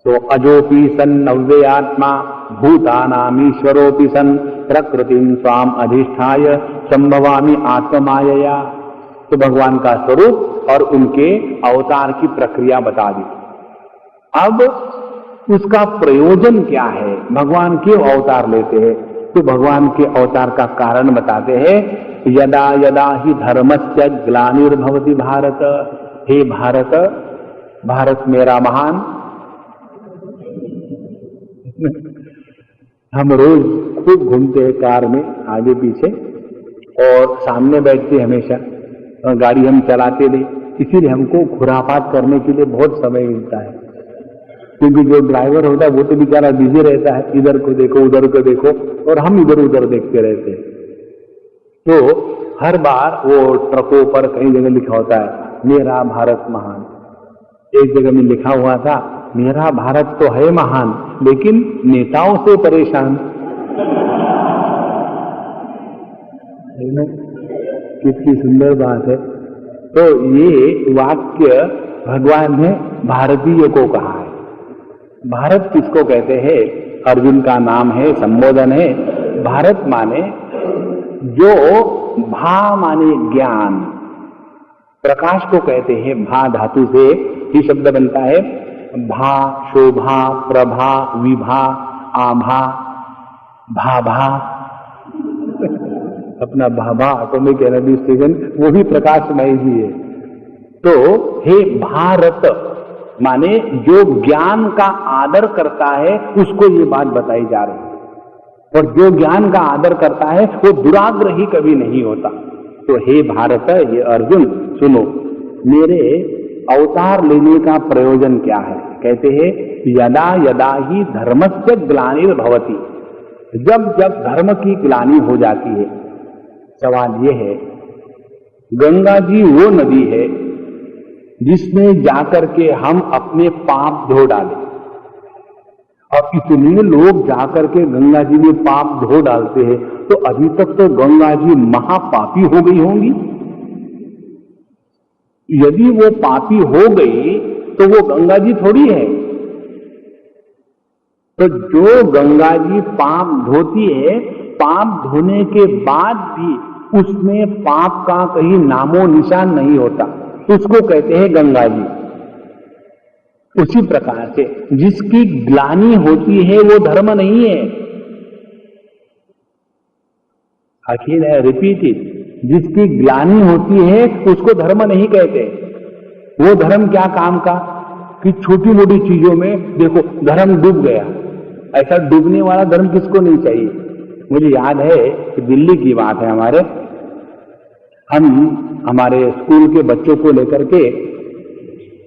तो अजोपि सन नव्य आत्मा भूतानामीश्वरोपि सन प्रकृतिं स्वाम अधिष्ठाय संभवामि आत्ममायया। तो भगवान का स्वरूप और उनके अवतार की प्रक्रिया बता दी। अब उसका प्रयोजन क्या है, भगवान क्यों अवतार लेते हैं? तो भगवान के अवतार का कारण बताते हैं, यदा यदा ही धर्मस्य ग्लानिर्भवति भारत। हे भारत, भारत मेरा महान। हम रोज खूब घूमते हैं कार में आगे पीछे और सामने बैठते हमेशा, गाड़ी हम चलाते नहीं, इसीलिए हमको खुरापात करने के लिए बहुत समय मिलता है। क्योंकि जो ड्राइवर होता है वो तो बेचारा बिजी रहता है, इधर को देखो उधर को देखो, और हम इधर उधर देखते रहते हैं। तो हर बार वो ट्रकों पर कई जगह लिखा होता है मेरा भारत महान। एक जगह में लिखा हुआ था मेरा भारत तो है महान लेकिन नेताओं से परेशान। कितनी सुंदर बात है। तो ये वाक्य भगवान ने भारतीय को कहा है। भारत किसको कहते हैं? अर्जुन का नाम है, संबोधन है। भारत माने जो भा माने ज्ञान, प्रकाश को कहते हैं। भा धातु से ही शब्द बनता है। भा, शोभा, प्रभा, विभा, आभा, भाभा। अपना भाभा एटॉमिक एनर्जी स्टेशन वो भी प्रकाशमय ही है। तो हे भारत माने जो ज्ञान का आदर करता है उसको ये बात बताई जा रही है, और जो ज्ञान का आदर करता है वो दुराग्रही कभी नहीं होता। तो हे भारत, ये अर्जुन सुनो, मेरे अवतार लेने का प्रयोजन क्या है? कहते हैं यदा यदा ही धर्मस्य ग्लानिर्भवति, जब जब धर्म की ग्लानि हो जाती है। सवाल यह है, गंगा जी वो नदी है जिसमें जाकर के हम अपने पाप धो डालें, और इतने लोग जाकर के गंगा जी में पाप धो डालते हैं, तो अभी तक तो गंगा जी महापापी हो गई होंगी। यदि वो पापी हो गई तो वो गंगा जी थोड़ी है। तो जो गंगा जी पाप धोती है, पाप धोने के बाद भी उसमें पाप का कहीं नामो निशान नहीं होता, उसको कहते हैं गंगा जी। उसी प्रकार से जिसकी ग्लानि होती है वो धर्म नहीं है। आखिर है, रिपीट इट, जिसकी ग्लानि होती है उसको धर्म नहीं कहते। वो धर्म क्या काम का कि छोटी मोटी चीजों में देखो धर्म डूब गया, ऐसा डूबने वाला धर्म किसको नहीं चाहिए। मुझे याद है कि दिल्ली की बात है, हम हमारे स्कूल के बच्चों को लेकर के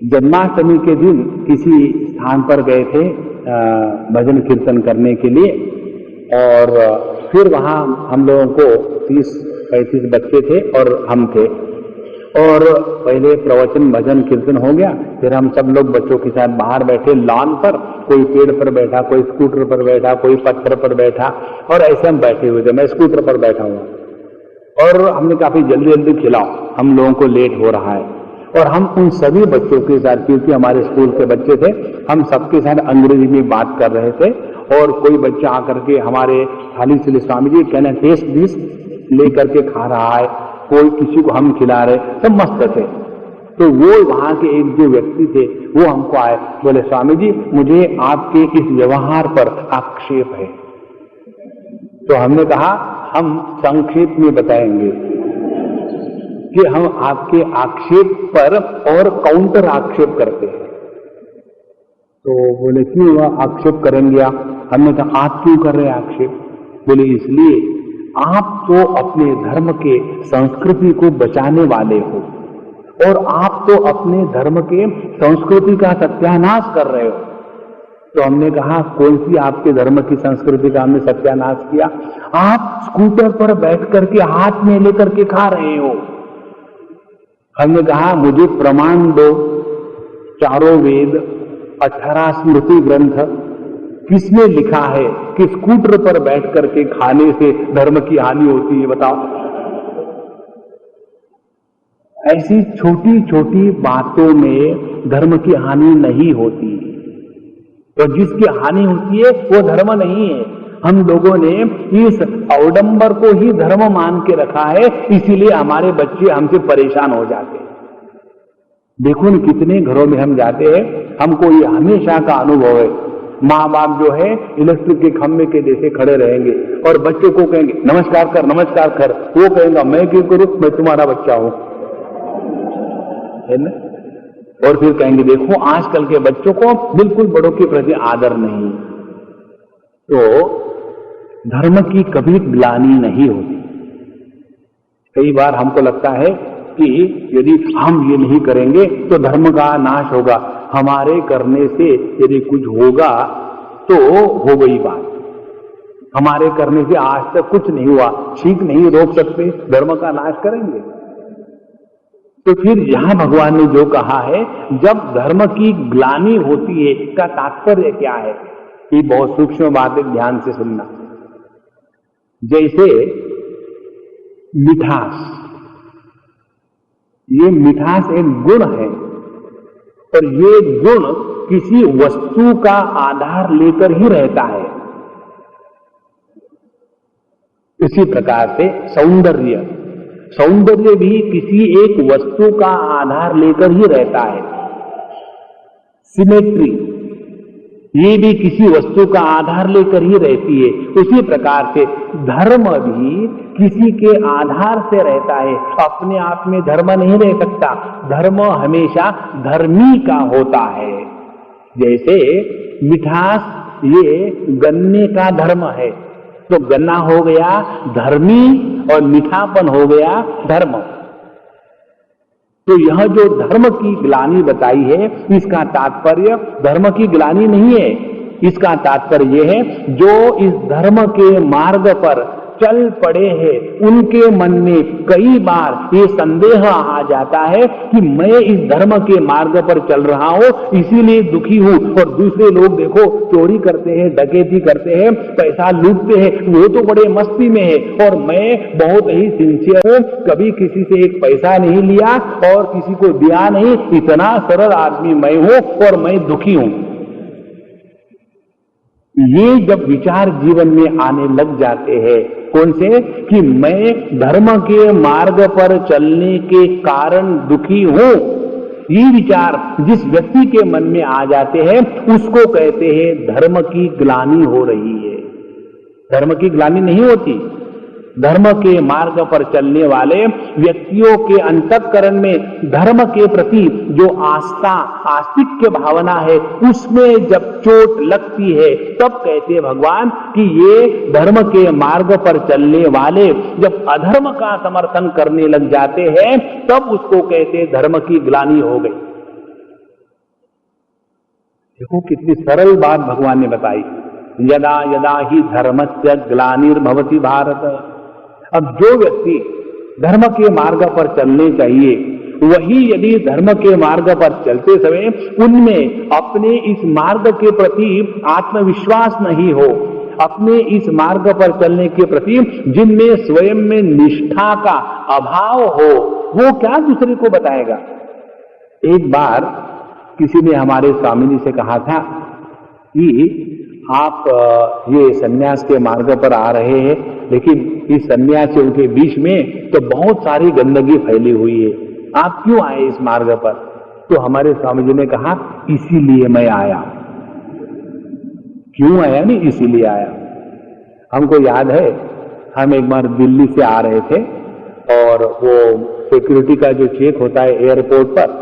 जन्माष्टमी के दिन किसी स्थान पर गए थे भजन कीर्तन करने के लिए, और फिर वहां हम लोगों को 30-35 बच्चे थे और हम थे, और पहले प्रवचन भजन कीर्तन हो गया। फिर हम सब लोग बच्चों के साथ बाहर बैठे लॉन पर, कोई पेड़ पर बैठा, कोई स्कूटर पर बैठा, कोई पत्थर पर बैठा, और ऐसे हम बैठे हुए थे। मैं स्कूटर पर बैठा हुआ और हमने काफी जल्दी जल्दी खिलाओ, हम लोगों को लेट हो रहा है। और हम उन सभी बच्चों के साथ, क्योंकि हमारे स्कूल के बच्चे थे, हम सबके साथ अंग्रेजी में बात कर रहे थे। और कोई बच्चा आकर के हमारे थाली से Swami ji can I test this लेकर के खा रहा है, कोई किसी को हम खिला रहे, सब मस्त थे। तो वो वहां के एक जो व्यक्ति थे वो हमको आए, बोले स्वामी जी मुझे आपके इस व्यवहार पर आक्षेप है। तो हमने कहा हम संक्षेप में बताएंगे कि हम आपके आक्षेप पर और काउंटर आक्षेप करते हैं। तो बोले क्यों आक्षेप करेंगे आप? हमने कहा आप क्यों कर रहे हैं आक्षेप? बोले इसलिए आप तो अपने धर्म के संस्कृति को बचाने वाले हो, और आप तो अपने धर्म के संस्कृति का सत्यानाश कर रहे हो। तो हमने कहा कौन सी आपके धर्म की संस्कृति का हमने सत्यानाश किया? आप स्कूटर पर बैठ करके हाथ में लेकर के खा रहे हो। हमने कहा मुझे प्रमाण दो, चारों वेद, 18 स्मृति ग्रंथ, किसने लिखा है कि स्कूटर पर बैठ करके खाने से धर्म की हानि होती है? बताओ। ऐसी छोटी छोटी बातों में धर्म की हानि नहीं होती। और जिसकी हानि होती है वो धर्म नहीं है। हम लोगों ने इस अवडंबर को ही धर्म मान के रखा है, इसीलिए हमारे बच्चे हमसे परेशान हो जाते हैं। देखो न कितने घरों में हम जाते हैं, हमको ये हमेशा का अनुभव है, माँ बाप जो है इलेक्ट्रिक के खंभे के जैसे खड़े रहेंगे और बच्चों को कहेंगे नमस्कार कर नमस्कार कर, वो कहेगा मैं क्यों करूं, मैं तुम्हारा बच्चा हूं, है ना। और फिर कहेंगे देखो आजकल के बच्चों को बिल्कुल बड़ों के प्रति आदर नहीं। तो धर्म की कभी ग्लानि नहीं होती। कई बार हमको लगता है कि यदि हम ये नहीं करेंगे तो धर्म का नाश होगा, हमारे करने से यदि कुछ होगा तो हो गई बात, हमारे करने से आज तक कुछ नहीं हुआ, ठीक नहीं रोक सकते, धर्म का नाश करेंगे। तो फिर यहां भगवान ने जो कहा है, जब धर्म की ग्लानि होती है, इसका तात्पर्य क्या है, ये बहुत सूक्ष्म बात है, ध्यान से सुनना। जैसे मिठास, ये मिठास एक गुण है और ये गुण किसी वस्तु का आधार लेकर ही रहता है। इसी प्रकार से सौंदर्य, सौंदर्य भी किसी एक वस्तु का आधार लेकर ही रहता है। सिमेट्री, ये भी किसी वस्तु का आधार लेकर ही रहती है। उसी प्रकार से धर्म भी किसी के आधार से रहता है, अपने आप में धर्म नहीं रह सकता, धर्म हमेशा धर्मी का होता है। जैसे मिठास ये गन्ने का धर्म है, तो गन्ना हो गया धर्मी और मीठापन हो गया धर्म। तो यह जो धर्म की ग्लानि बताई है, इसका तात्पर्य धर्म की ग्लानि नहीं है, इसका तात्पर्य यह है जो इस धर्म के मार्ग पर चल पड़े हैं उनके मन में कई बार ये संदेह आ जाता है कि मैं इस धर्म के मार्ग पर चल रहा हूं इसीलिए दुखी हूं, और दूसरे लोग देखो चोरी करते हैं, डकैती करते हैं, पैसा लूटते हैं, वो तो बड़े मस्ती में है और मैं बहुत ही सिंसियर हूं, कभी किसी से एक पैसा नहीं लिया और किसी को दिया नहीं, इतना सरल आदमी मैं हूं और मैं दुखी हूं। ये जब विचार जीवन में आने लग जाते हैं, कौन से, कि मैं धर्म के मार्ग पर चलने के कारण दुखी हूं, ये विचार जिस व्यक्ति के मन में आ जाते हैं उसको कहते हैं धर्म की ग्लानि हो रही है। धर्म की ग्लानि नहीं होती, धर्म के मार्ग पर चलने वाले व्यक्तियों के अंतःकरण में धर्म के प्रति जो आस्था, आस्तिक्य भावना है, उसमें जब चोट लगती है तब कहते भगवान कि ये धर्म के मार्ग पर चलने वाले जब अधर्म का समर्थन करने लग जाते हैं तब उसको कहते धर्म की ग्लानि हो गई। देखो कितनी सरल बात भगवान ने बताई, यदा यदा ही धर्मस्य ग्लानिर्भवति भारत। अब जो व्यक्ति धर्म के मार्ग पर चलने चाहिए वही यदि धर्म के मार्ग पर चलते समय उनमें अपने इस मार्ग के प्रति आत्मविश्वास नहीं हो, अपने इस मार्ग पर चलने के प्रति जिनमें स्वयं में निष्ठा का अभाव हो, वो क्या दूसरे को बताएगा। एक बार किसी ने हमारे स्वामी जी से कहा था कि आप ये सन्यास के मार्ग पर आ रहे हैं, लेकिन इस सन्यासियों के बीच में तो बहुत सारी गंदगी फैली हुई है, आप क्यों आए इस मार्ग पर। तो हमारे स्वामी जी ने कहा इसीलिए मैं आया। क्यों आया, नहीं इसीलिए आया। हमको याद है हम एक बार दिल्ली से आ रहे थे और वो सिक्योरिटी का जो चेक होता है एयरपोर्ट पर,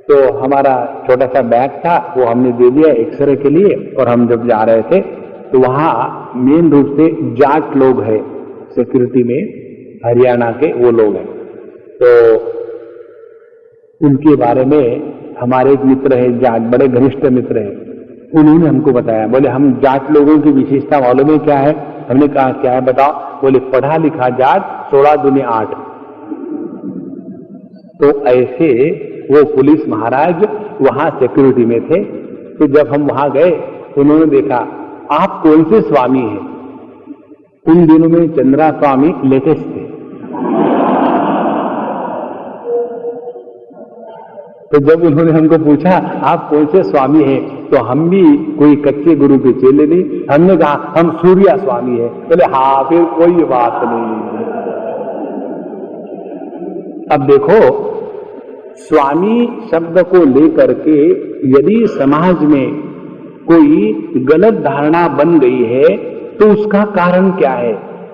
तो हमारा छोटा सा बैग था वो हमने दे दिया एक्सरे के लिए, और हम जब जा रहे थे तो वहां मेन रूप से जाट लोग हैं सिक्योरिटी में, हरियाणा के वो लोग हैं। तो उनके बारे में हमारे एक मित्र है जाट, बड़े घनिष्ठ मित्र हैं, उन्होंने हमको बताया, बोले हम जाट लोगों की विशेषता मालूम है क्या है। हमने कहा क्या है बताओ। बोले पढ़ा लिखा जाट 16 दूनी 8। तो ऐसे वो पुलिस महाराज वहां सिक्योरिटी में थे। तो जब हम वहां गए उन्होंने देखा आप कौन से स्वामी हैं। उन दिनों में चंद्रा स्वामी लेटेस्ट थे। तो जब उन्होंने हमको पूछा आप कौन से स्वामी हैं, तो हम भी कोई कच्चे गुरु के चेले नहीं, हमने कहा हम सूर्या स्वामी हैं। बोले हाँ, फिर कोई बात नहीं। अब देखो, स्वामी शब्द को लेकर के यदि समाज में कोई गलत धारणा बन गई है तो उसका कारण क्या है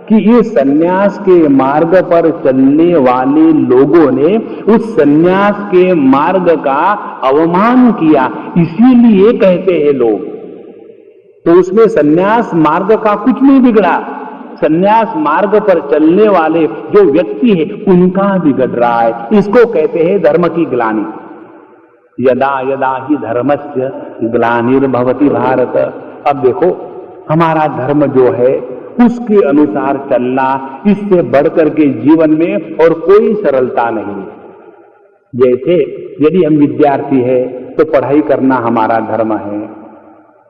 कि ये सन्यास के मार्ग पर चलने वाले लोगों ने उस सन्यास के मार्ग का अवमान किया, इसीलिए कहते हैं लोग। तो उसमें सन्यास मार्ग का कुछ नहीं बिगड़ा, सन्यास मार्ग पर चलने वाले जो व्यक्ति है उनका बिगड़ रहा है। इसको कहते हैं धर्म की ग्लानि। यदा यदा ही धर्मस्य ग्लानिर्भवति भारत। अब देखो, हमारा धर्म जो है उसके अनुसार चलना, इससे बढ़कर के जीवन में और कोई सरलता नहीं है। जैसे यदि हम विद्यार्थी है तो पढ़ाई करना हमारा धर्म है,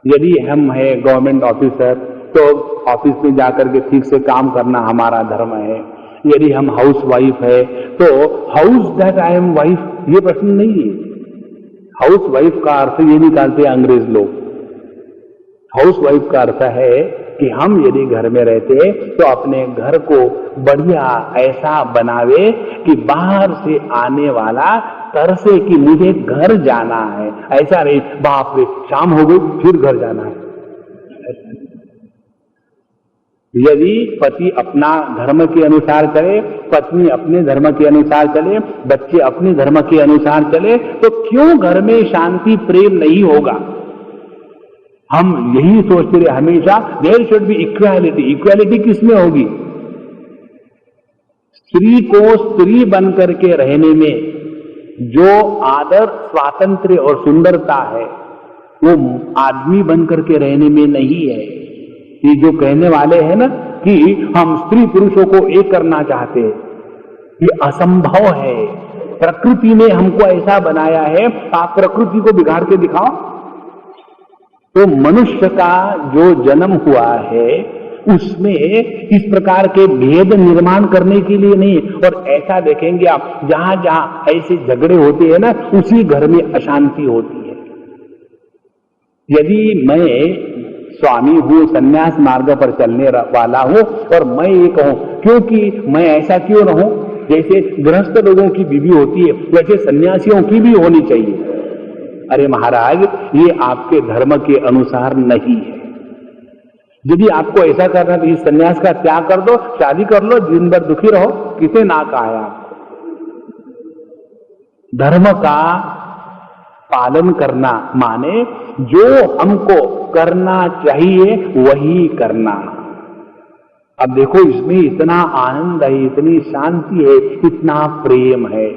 यदि हम है गवर्नमेंट ऑफिसर तो ऑफिस में जाकर के ठीक से काम करना हमारा धर्म है, यदि हम हाउस वाइफ है तो house that I am wife, ये प्रश्न नहीं है। हाउस वाइफ का अर्थ ये निकालते हैं अंग्रेज लोग। हाउस वाइफ का अर्थ है कि हम यदि घर में रहते तो अपने घर को बढ़िया ऐसा बनावे कि बाहर से आने वाला तरसे कि मुझे घर जाना है, ऐसा नहीं बाप रे शाम हो गई फिर घर जाना है। यदि पति अपना धर्म के अनुसार चले, पत्नी अपने धर्म के अनुसार चले, बच्चे अपने धर्म के अनुसार चले, तो क्यों घर में शांति प्रेम नहीं होगा? हम यही सोचते रहे हमेशा, there should be equality. Equality किसमें होगी? स्त्री को स्त्री बनकर के रहने में जो आदर, स्वातंत्र्य और सुंदरता है वो आदमी बनकर के रहने में नहीं है। ये जो कहने वाले हैं ना कि हम स्त्री पुरुषों को एक करना चाहते हैं, ये असंभव है। प्रकृति ने हमको ऐसा बनाया है, आप प्रकृति को बिगाड़ के दिखाओ। तो मनुष्य का जो जन्म हुआ है उसमें इस प्रकार के भेद निर्माण करने के लिए नहीं। और ऐसा देखेंगे आप, जहां जहां ऐसे झगड़े होते हैं ना, उसी घर में अशांति होती है। यदि मैं स्वामी हूं, सन्यास मार्ग पर चलने वाला हूं, और मैं ये कहूं क्योंकि मैं ऐसा क्यों रहूं, जैसे गृहस्थ लोगों की बीवी होती है वैसे सन्यासियों की भी होनी चाहिए। अरे महाराज, ये आपके धर्म के अनुसार नहीं है। यदि आपको ऐसा करना है तो इस सन्यास का त्याग कर दो, शादी कर लो, दिन भर दुखी रहो, किसे ना कहा आपको। धर्म का पालन करना माने जो हमको करना चाहिए वही करना। अब देखो, इसमें इतना आनंद है, इतनी शांति है, इतना प्रेम है,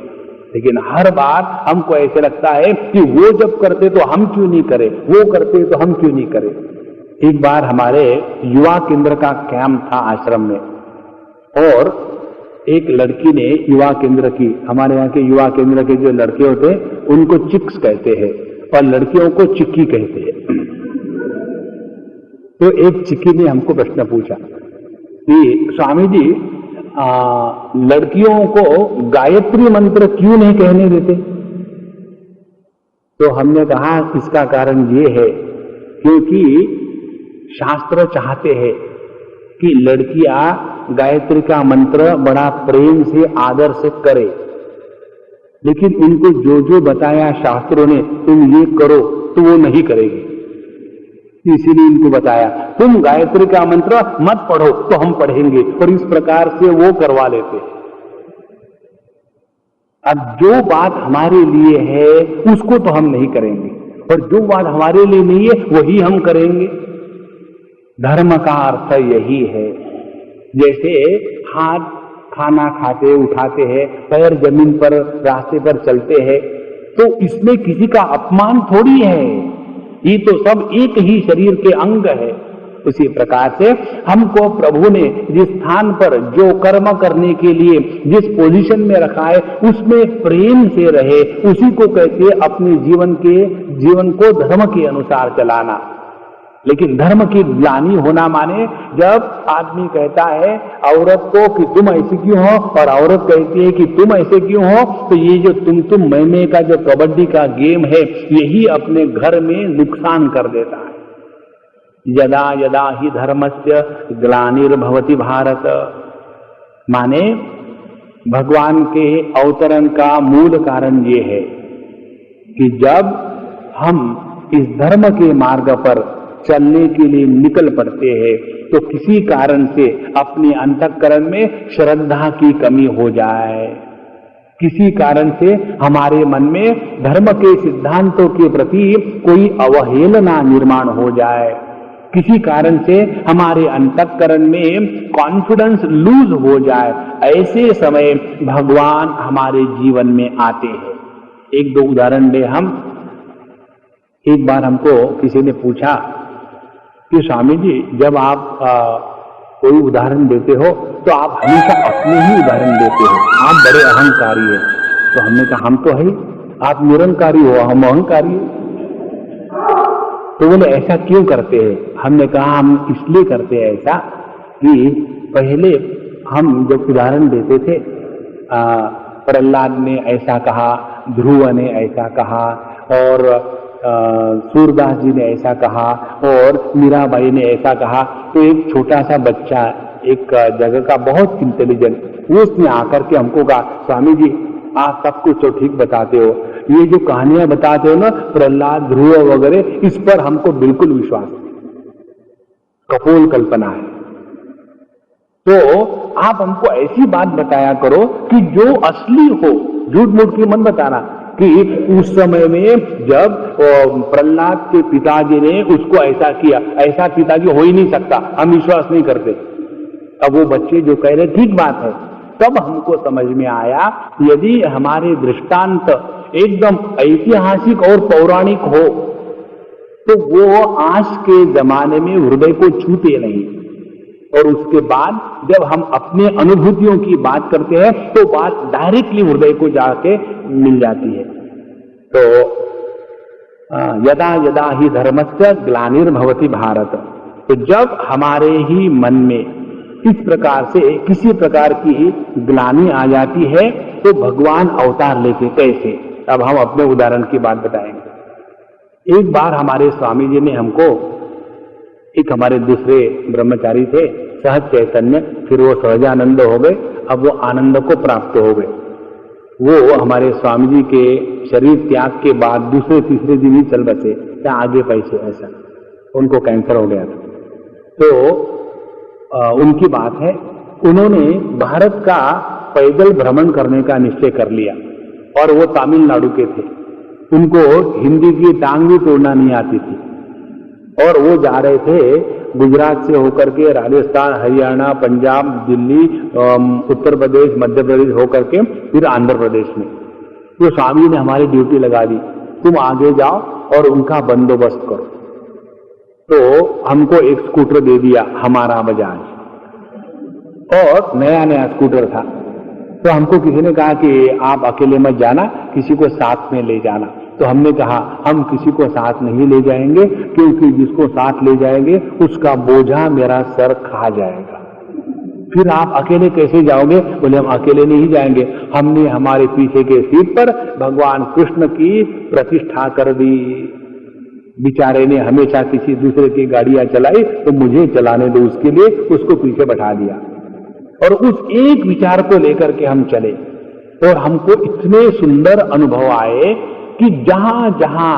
लेकिन हर बार हमको ऐसे लगता है कि वो जब करते तो हम क्यों नहीं करें, वो करते तो हम क्यों नहीं करें। एक बार हमारे युवा केंद्र का कैंप था आश्रम में, और एक लड़की ने युवा केंद्र की, हमारे यहाँ के युवा केंद्र के जो लड़के होते हैं उनको चिक्स कहते हैं और लड़कियों को चिक्की कहते हैं। तो एक चिक्की ने हमको प्रश्न पूछा कि स्वामी जी, लड़कियों को गायत्री मंत्र क्यों नहीं कहने देते? तो हमने कहा इसका कारण ये है क्योंकि शास्त्र चाहते हैं कि लड़कियां गायत्री का मंत्र बड़ा प्रेम से, आदर से करे, लेकिन उनको जो जो बताया शास्त्रों ने तुम ये करो तो वो नहीं करेगी। इसीलिए इनको बताया तुम गायत्री का मंत्र मत पढ़ो तो हम पढ़ेंगे, और इस प्रकार से वो करवा लेते। अब जो बात हमारे लिए है उसको तो हम नहीं करेंगे, और जो बात हमारे लिए नहीं है वही हम करेंगे। धर्म का अर्थ यही है। जैसे हाथ खाना खाते उठाते हैं, पैर जमीन पर रास्ते पर चलते हैं, तो इसमें किसी का अपमान थोड़ी है, ये तो सब एक ही शरीर के अंग है। उसी प्रकार से हमको प्रभु ने जिस स्थान पर जो कर्म करने के लिए जिस पोजीशन में रखा है उसमें प्रेम से रहे, उसी को कहते अपने जीवन को धर्म के अनुसार चलाना। लेकिन धर्म की ग्लानि होना माने जब आदमी कहता है औरत को कि तुम ऐसी क्यों हो, और औरत कहती है कि तुम ऐसे क्यों हो, तो ये जो तुम मैं का जो कबड्डी का गेम है, यही अपने घर में नुकसान कर देता है। यदा यदा ही धर्मस्य ग्लानिर्भवति भारत, माने भगवान के अवतरण का मूल कारण ये है कि जब हम इस धर्म के मार्ग पर चलने के लिए निकल पड़ते हैं तो किसी कारण से अपने अंतःकरण में श्रद्धा की कमी हो जाए, किसी कारण से हमारे मन में धर्म के सिद्धांतों के प्रति कोई अवहेलना निर्माण हो जाए, किसी कारण से हमारे अंतःकरण में कॉन्फिडेंस लूज हो जाए, ऐसे समय भगवान हमारे जीवन में आते हैं। एक दो उदाहरण दे हम। एक बार हमको किसी ने पूछा कि स्वामी जी, जब आप कोई उदाहरण देते हो तो आप हमेशा अपने ही उदाहरण देते हो, आप बड़े अहंकारी हैं। तो हमने कहा हम तो है, आप निरंकारी हो, हम अहंकारी हैं। तो बोले ऐसा क्यों करते हैं? हमने कहा हम इसलिए करते हैं ऐसा कि पहले हम जब उदाहरण देते थे, प्रहलाद ने ऐसा कहा, ध्रुव ने ऐसा कहा, और सूरदास जी ने ऐसा कहा, और मीराबाई ने ऐसा कहा, तो एक छोटा सा बच्चा एक जगह का बहुत इंटेलिजेंट, वो उसने आकर के हमको कहा, स्वामी जी आप सब कुछ तो ठीक बताते हो, ये जो कहानियां बताते हो ना प्रहलाद ध्रुव वगैरह, इस पर हमको बिल्कुल विश्वास नहीं, कपोल कल्पना है। तो आप हमको ऐसी बात बताया करो कि जो असली हो, झूठ मूठ की मत बताना कि उस समय में जब प्रहलाद के पिताजी ने उसको ऐसा किया, ऐसा पिताजी हो ही नहीं सकता, हम विश्वास नहीं करते। अब वो बच्चे जो कह रहे ठीक बात है, तब हमको समझ में आया यदि हमारे दृष्टांत एकदम ऐतिहासिक और पौराणिक हो तो वो आज के जमाने में हृदय को छूते नहीं, और उसके बाद जब हम अपने अनुभूतियों की बात करते हैं तो बात डायरेक्टली हृदय को जाके मिल जाती है। तो यदा यदा ही धर्मस्य ग्लानिर्भवति भारत, तो जब हमारे ही मन में इस प्रकार से किसी प्रकार की ग्लानि आ जाती है तो भगवान अवतार लेके कैसे, अब हम अपने उदाहरण की बात बताएंगे। एक बार हमारे स्वामी जी ने हमको, एक हमारे दूसरे ब्रह्मचारी थे सहज चैतन्य, फिर वो सहजानंद हो गए, अब वो आनंद को प्राप्त हो गए। वो हमारे स्वामी जी के शरीर त्याग के बाद दूसरे तीसरे दिन ही चल बसे, या आगे पैसे, ऐसा उनको कैंसर हो गया था। तो उनकी बात है, उन्होंने भारत का पैदल भ्रमण करने का निश्चय कर लिया, और वो तमिलनाडु के थे, उनको हिंदी की टांग भी तोड़ना नहीं आती थी, और वो जा रहे थे गुजरात से होकर के राजस्थान, हरियाणा, पंजाब, दिल्ली, उत्तर प्रदेश, मध्य प्रदेश होकर के फिर आंध्र प्रदेश में। तो स्वामी ने हमारी ड्यूटी लगा दी, तुम आगे जाओ और उनका बंदोबस्त करो। तो हमको एक स्कूटर दे दिया हमारा बजाज, और नया नया स्कूटर था। तो हमको किसी ने कहा कि आप अकेले मत जाना, किसी को साथ में ले जाना। तो हमने कहा हम किसी को साथ नहीं ले जाएंगे, क्योंकि जिसको साथ ले जाएंगे उसका बोझा मेरा सर खा जाएगा। फिर आप अकेले कैसे जाओगे? बोले हम अकेले नहीं जाएंगे, हमने हमारे पीछे के सीट पर भगवान कृष्ण की प्रतिष्ठा कर दी। बेचारे ने हमेशा किसी दूसरे की गाड़ियां चलाई, तो मुझे चलाने दो, उसके लिए उसको पीछे बैठा दिया, और उस एक विचार को लेकर के हम चले, और हमको इतने सुंदर अनुभव आए कि जहां जहां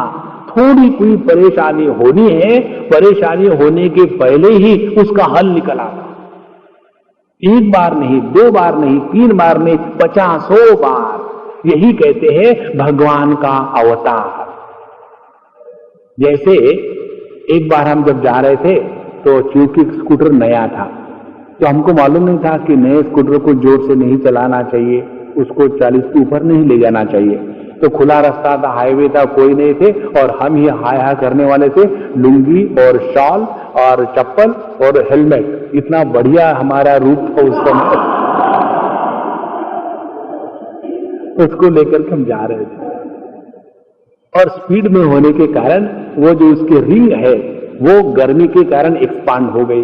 थोड़ी कोई परेशानी होनी है, परेशानी होने के पहले ही उसका हल निकल आता। एक बार नहीं, दो बार नहीं, 3 बार नहीं, 50 बार। यही कहते हैं भगवान का अवतार। जैसे एक बार हम जब जा रहे थे तो चूंकि स्कूटर नया था, तो हमको मालूम नहीं था कि नए स्कूटर को जोर से नहीं चलाना चाहिए, उसको 40 के ऊपर नहीं ले जाना चाहिए। तो खुला रास्ता था, हाईवे था, कोई नहीं थे, और हम ही हाय हाय करने वाले थे, लुंगी और शॉल और चप्पल और हेलमेट, इतना बढ़िया हमारा रूट था उस समय। उसको लेकर के हम जा रहे थे, और स्पीड में होने के कारण वो जो उसके रिंग है वो गर्मी के कारण एक्सपांड हो गई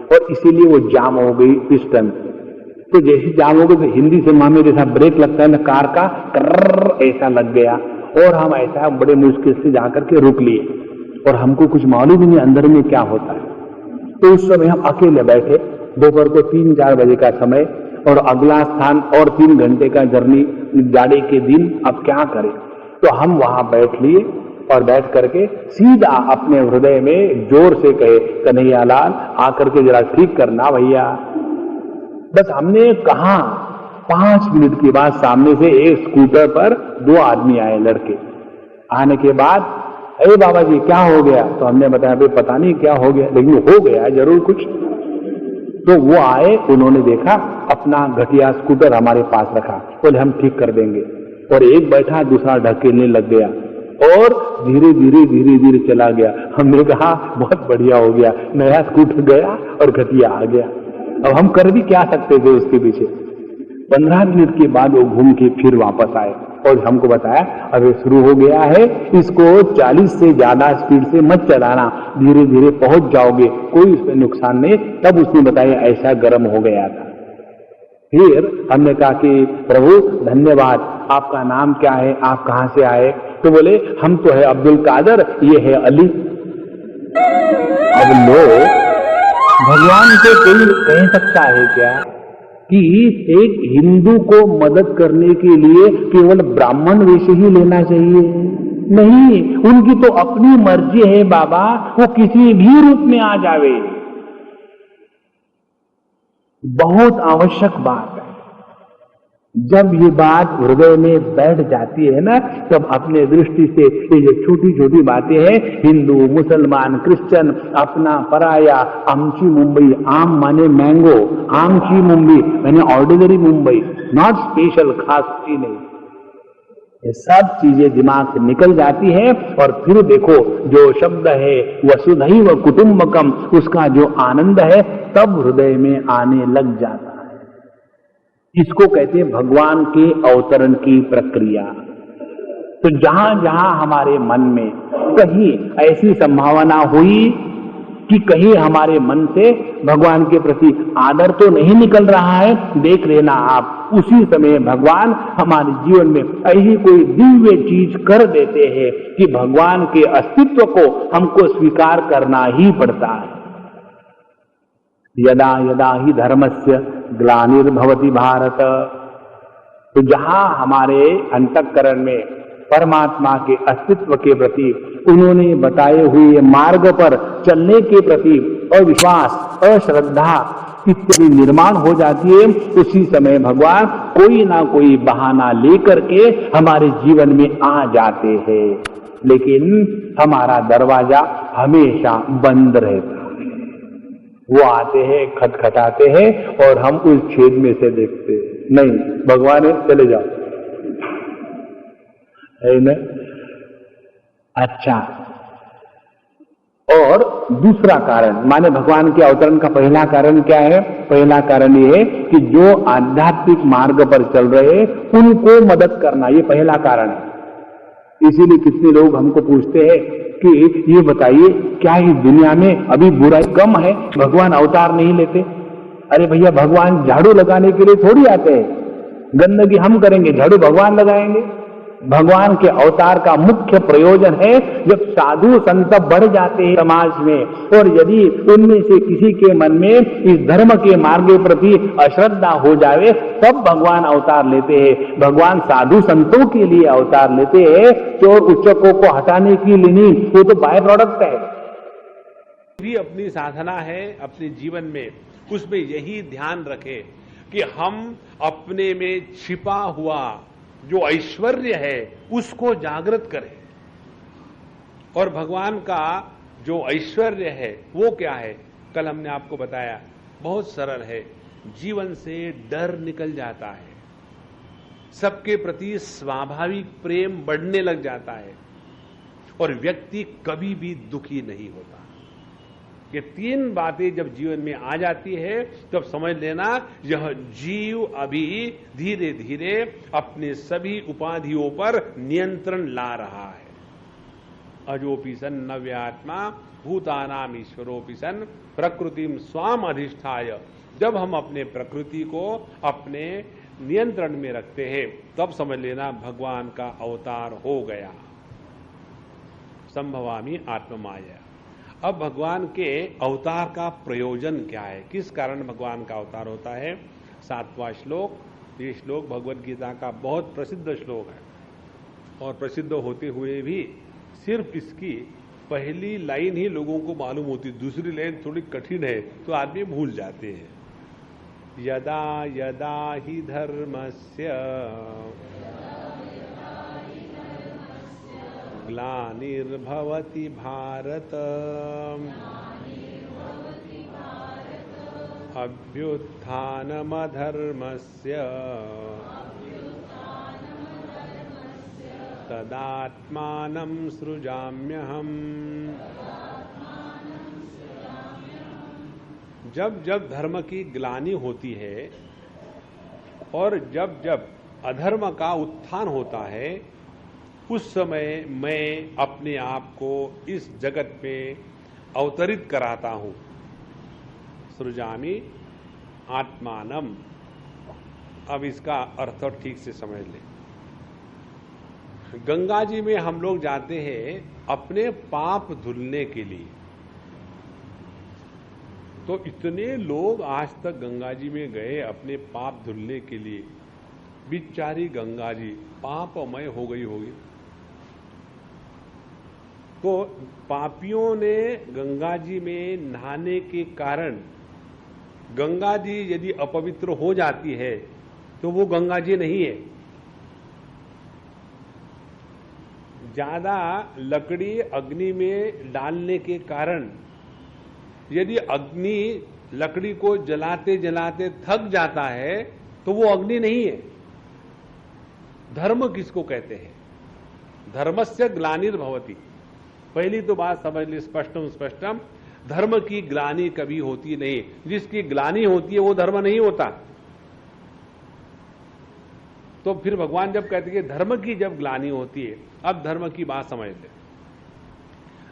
और इसीलिए वो जाम हो गई पिस्टन। तो जैसे जाम हो गई तो हिंदी सिनेमा में जैसा ब्रेक लगता है ना कार का, कर्र ऐसा लग गया और हम ऐसा बड़े मुश्किल से जाकर के रुक लिए और हमको कुछ मालूम ही नहीं अंदर में क्या होता है। तो उस समय हम अकेले बैठे, दोपहर को 3-4 बजे का समय और अगला स्थान और 3 घंटे का जर्नी, गाड़ी के दिन, अब क्या करें। तो हम वहां बैठ लिए और बैठ करके सीधा अपने हृदय में जोर से कहे, कन्हैयालाल आकर के जरा ठीक करना भैया। बस हमने कहा, 5 मिनट के बाद सामने से एक स्कूटर पर 2 आदमी आए, लड़के। आने के बाद, अरे बाबा जी क्या हो गया? तो हमने बताया भाई पता नहीं क्या हो गया, लेकिन हो गया जरूर कुछ। तो वो आए, उन्होंने देखा, अपना घटिया स्कूटर हमारे पास रखा, बोले हम ठीक कर देंगे। और एक बैठा, दूसरा ढकेलने लग गया और धीरे धीरे चला गया। हमने कहा बहुत बढ़िया हो गया, नया स्कूटर गया और घटिया आ गया। अब हम कर भी क्या सकते थे उसके पीछे। 15 मिनट के बाद वो घूम के फिर वापस आए और हमको बताया अब ये शुरू हो गया है, इसको 40 से ज्यादा स्पीड से मत चलाना, धीरे धीरे पहुंच जाओगे, कोई उसमें नुकसान नहीं। तब उसने बताया ऐसा गर्म हो गया था। फिर हमने कहा कि प्रभु धन्यवाद, आपका नाम क्या है, आप कहां से आए? तो बोले हम तो है अब्दुल कादर, ये है अली। अब लोग भगवान को कोई कह सकता है क्या कि एक हिंदू को मदद करने के लिए केवल ब्राह्मण वेश ही लेना चाहिए? नहीं, उनकी तो अपनी मर्जी है बाबा, वो किसी भी रूप में आ जावे। बहुत आवश्यक बात है। जब ये बात हृदय में बैठ जाती है ना, तब अपने दृष्टि से ये जो छोटी छोटी बातें हैं, हिंदू, मुसलमान, क्रिश्चियन, अपना पराया, आमची मुंबई, आम माने मैंगो, आमची मुंबई मैंने ऑर्डिनरी मुंबई, नॉट स्पेशल, खास चीज नहीं। ये सब चीजें दिमाग से निकल जाती है और फिर देखो जो शब्द है वसुधैव कुटुंबकम, उसका जो आनंद है तब हृदय में आने लग जाता है। इसको कहते हैं भगवान के अवतरण की प्रक्रिया। तो जहां जहां हमारे मन में कहीं ऐसी संभावना हुई कि कहीं हमारे मन से भगवान के प्रति आदर तो नहीं निकल रहा है, देख लेना आप, उसी समय भगवान हमारे जीवन में ऐसी कोई दिव्य चीज कर देते हैं कि भगवान के अस्तित्व को हमको स्वीकार करना ही पड़ता है। यदा यदा ही धर्मस्य ग्लानिर्भवति भारत। तो जहां हमारे अंतःकरण में परमात्मा के अस्तित्व के प्रति, उन्होंने बताए हुए मार्ग पर चलने के प्रति अविश्वास, अश्रद्धा इत्यादि निर्माण हो जाती है, उसी समय भगवान कोई ना कोई बहाना लेकर के हमारे जीवन में आ जाते हैं। लेकिन हमारा दरवाजा हमेशा बंद रहता है। वो आते हैं, खटखटाते हैं और हम उस छेद में से देखते हैं, नहीं भगवान है, चले जाओ, है ना? अच्छा, और दूसरा कारण, माने भगवान के अवतरण का पहला कारण क्या है? पहला कारण ये है कि जो आध्यात्मिक मार्ग पर चल रहे उनको मदद करना, ये पहला कारण है। इसीलिए कितने लोग हमको पूछते हैं कि ये बताइए क्या इस दुनिया में अभी बुराई कम है, भगवान अवतार नहीं लेते? अरे भैया, भगवान झाड़ू लगाने के लिए थोड़ी आते हैं, गंदगी हम करेंगे, झाड़ू भगवान लगाएंगे। भगवान के अवतार का मुख्य प्रयोजन है जब साधु संत बढ़ जाते हैं समाज में, और यदि उनमें से किसी के मन में इस धर्म के मार्ग के प्रति अश्रद्धा हो जाए, तब भगवान अवतार लेते हैं। भगवान साधु संतों के लिए अवतार लेते हैं, चोर उच्चकों को हटाने के लिए नहीं, वो तो बाय प्रोडक्ट है। भी अपनी साधना है अपने जीवन में, उसमें यही ध्यान रखें कि हम अपने में छिपा हुआ जो ऐश्वर्य है उसको जागृत करें। और भगवान का जो ऐश्वर्य है वो क्या है? कल हमने आपको बताया, बहुत सरल है। जीवन से डर निकल जाता है, सबके प्रति स्वाभाविक प्रेम बढ़ने लग जाता है और व्यक्ति कभी भी दुखी नहीं होता। ये 3 बातें जब जीवन में आ जाती है तब समझ लेना यह जीव अभी धीरे धीरे अपने सभी उपाधियों पर नियंत्रण ला रहा है। अजोपि सन नव्यात्मा भूतानाम ईश्वरोपि सन प्रकृतिम स्वाम अधिष्ठाय। जब हम अपने प्रकृति को अपने नियंत्रण में रखते हैं तब समझ लेना भगवान का अवतार हो गया। संभवामी आत्ममाया। अब भगवान के अवतार का प्रयोजन क्या है, किस कारण भगवान का अवतार होता है? 7वां श्लोक। ये श्लोक भगवद गीता का बहुत प्रसिद्ध श्लोक है और प्रसिद्ध होते हुए भी सिर्फ इसकी पहली लाइन ही लोगों को मालूम होती, दूसरी लाइन थोड़ी कठिन है तो आदमी भूल जाते हैं। यदा यदा हि धर्मस्य ग्लानिर्भवति भारत अभ्युत्थानमधर्मस्य तदात्मानं सृजाम्यहम्। जब जब धर्म की ग्लानि होती है और जब जब अधर्म का उत्थान होता है उस समय मैं अपने आप को इस जगत में अवतरित कराता हूं। सृजामि आत्मानम। अब इसका अर्थ ठीक से समझ लें। गंगा जी में हम लोग जाते हैं अपने पाप धुलने के लिए, तो इतने लोग आज तक गंगा जी में गए अपने पाप धुलने के लिए, बिचारी गंगा जी पापमय हो गई होगी। तो पापियों ने गंगा जी में नहाने के कारण गंगा जी यदि अपवित्र हो जाती है तो वो गंगा जी नहीं है। ज्यादा लकड़ी अग्नि में डालने के कारण यदि अग्नि लकड़ी को जलाते जलाते थक जाता है तो वो अग्नि नहीं है। धर्म किसको कहते हैं? धर्मस्य ग्लानिर्भवति। पहली तो बात समझ ली, स्पष्टम स्पष्टम। धर्म की ग्लानि कभी होती नहीं। जिसकी ग्लानि होती है वो धर्म नहीं होता। तो फिर भगवान जब कहते हैं कि धर्म की जब ग्लानि होती है, अब धर्म की बात समझ ले।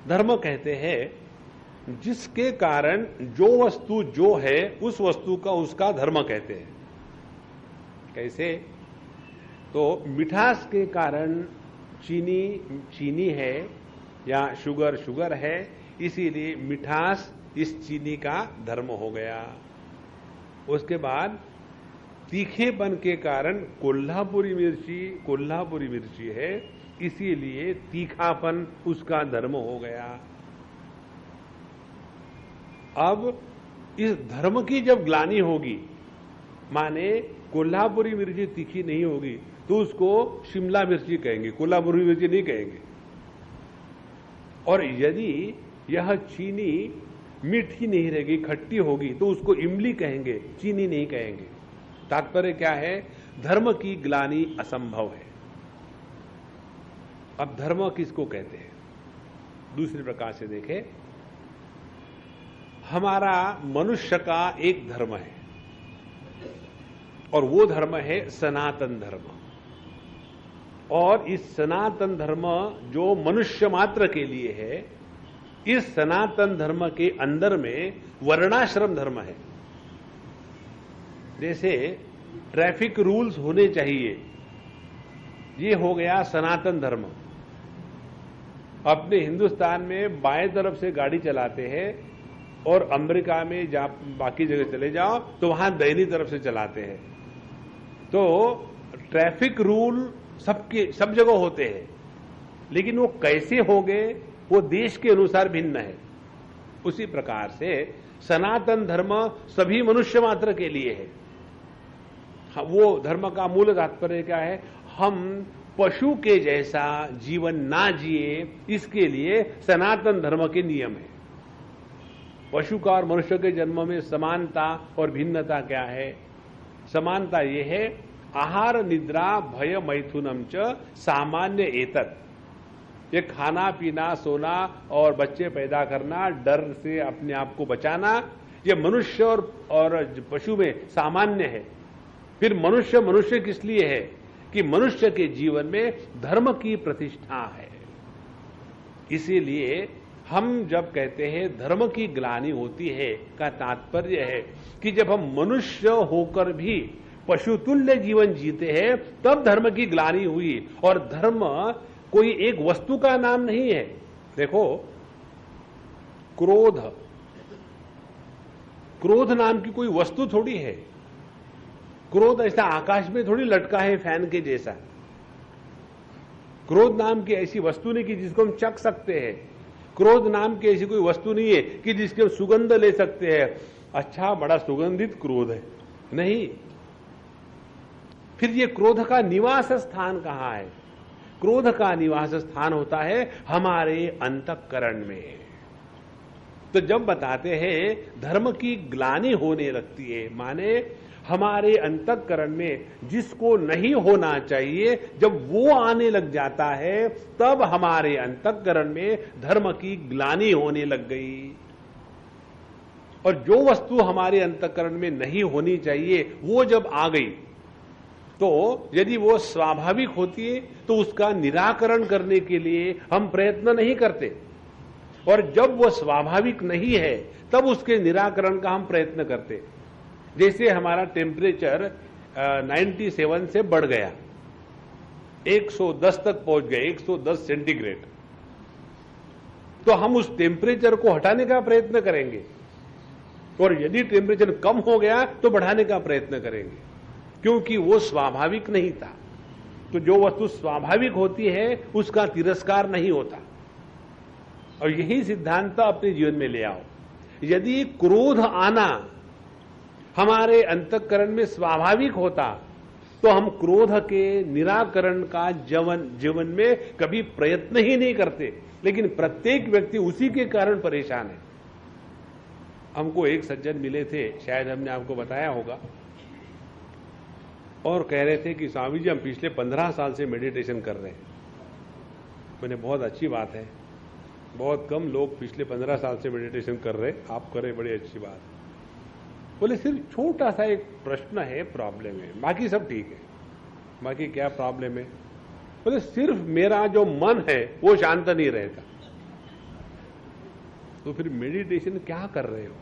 धर्म कहते हैं जिसके कारण जो वस्तु जो है उस वस्तु का उसका धर्म कहते हैं। कैसे? तो मिठास के कारण चीनी चीनी है या शुगर शुगर है, इसीलिए मिठास इस चीनी का धर्म हो गया। उसके बाद तीखेपन के कारण कोल्हापुरी मिर्ची है, इसीलिए तीखापन उसका धर्म हो गया। अब इस धर्म की जब ग्लानि होगी, माने कोल्हापुरी मिर्ची तीखी नहीं होगी तो उसको शिमला मिर्ची कहेंगे, कोल्हापुरी मिर्ची नहीं कहेंगे। और यदि यह चीनी मीठी नहीं रहेगी, खट्टी होगी, तो उसको इमली कहेंगे, चीनी नहीं कहेंगे। तात्पर्य क्या है? धर्म की ग्लानि असंभव है। अब धर्म किसको कहते हैं? दूसरे प्रकार से देखें, हमारा मनुष्य का एक धर्म है और वो धर्म है सनातन धर्म। और इस सनातन धर्म जो मनुष्य मात्र के लिए है, इस सनातन धर्म के अंदर में वर्णाश्रम धर्म है। जैसे ट्रैफिक रूल्स होने चाहिए, ये हो गया सनातन धर्म। अपने हिंदुस्तान में बाएं तरफ से गाड़ी चलाते हैं और अमेरिका में बाकी जगह चले जाओ तो वहां दाहिनी तरफ से चलाते हैं। तो ट्रैफिक रूल सब जगह होते हैं, लेकिन वो कैसे हो गए वो देश के अनुसार भिन्न है। उसी प्रकार से सनातन धर्म सभी मनुष्य मात्र के लिए है। वो धर्म का मूल तात्पर्य क्या है? हम पशु के जैसा जीवन ना जिए, इसके लिए सनातन धर्म के नियम है। पशु का और मनुष्य के जन्म में समानता और भिन्नता क्या है? समानता ये है, आहार निद्रा भय मैथुनम च सामान्य एतत्। ये खाना पीना सोना और बच्चे पैदा करना, डर से अपने आप को बचाना, ये मनुष्य और पशु में सामान्य है। फिर मनुष्य किस लिए है? कि मनुष्य के जीवन में धर्म की प्रतिष्ठा है। इसीलिए हम जब कहते हैं धर्म की ग्लानि होती है का तात्पर्य है कि जब हम मनुष्य होकर भी पशुतुल्य जीवन जीते हैं तब धर्म की ग्लानि हुई। और धर्म कोई एक वस्तु का नाम नहीं है। देखो, क्रोध, क्रोध नाम की कोई वस्तु थोड़ी है। क्रोध ऐसा आकाश में थोड़ी लटका है फैन के जैसा। क्रोध नाम की ऐसी वस्तु नहीं कि जिसको हम चख सकते हैं। क्रोध नाम की ऐसी कोई वस्तु नहीं है कि जिसके हम सुगंध ले सकते हैं। अच्छा, बड़ा सुगंधित क्रोध है, नहीं। फिर ये क्रोध का निवास स्थान कहां है? क्रोध का निवास स्थान होता है हमारे अंतःकरण में। तो जब बताते हैं धर्म की ग्लानि होने लगती है, माने हमारे अंतःकरण में जिसको नहीं होना चाहिए जब वो आने लग जाता है तब हमारे अंतःकरण में धर्म की ग्लानि होने लग गई। और जो वस्तु हमारे अंतःकरण में नहीं होनी चाहिए वो जब आ गई तो यदि वो स्वाभाविक होती है तो उसका निराकरण करने के लिए हम प्रयत्न नहीं करते, और जब वो स्वाभाविक नहीं है तब उसके निराकरण का हम प्रयत्न करते। जैसे हमारा टेम्परेचर 97 से बढ़ गया, 110 तक पहुंच गए, 110 सेंटीग्रेड, तो हम उस टेम्परेचर को हटाने का प्रयत्न करेंगे, और यदि टेम्परेचर कम हो गया तो बढ़ाने का प्रयत्न करेंगे, क्योंकि वो स्वाभाविक नहीं था। तो जो वस्तु स्वाभाविक होती है उसका तिरस्कार नहीं होता। और यही सिद्धांत अपने जीवन में ले आओ। यदि क्रोध आना हमारे अंतःकरण में स्वाभाविक होता तो हम क्रोध के निराकरण का जीवन में कभी प्रयत्न ही नहीं करते, लेकिन प्रत्येक व्यक्ति उसी के कारण परेशान है। हमको एक सज्जन मिले थे, शायद हमने आपको बताया होगा, और कह रहे थे कि स्वामी जी हम पिछले 15 साल से मेडिटेशन कर रहे हैं। मैंने बहुत अच्छी बात है, बहुत कम लोग पिछले 15 साल से मेडिटेशन कर रहे, आप करें, बड़ी अच्छी बात। बोले सिर्फ छोटा सा एक प्रश्न है, प्रॉब्लम है, बाकी सब ठीक है। बाकी क्या प्रॉब्लम है? बोले सिर्फ मेरा जो मन है वो शांत नहीं रहता। तो फिर मेडिटेशन क्या कर रहे हो?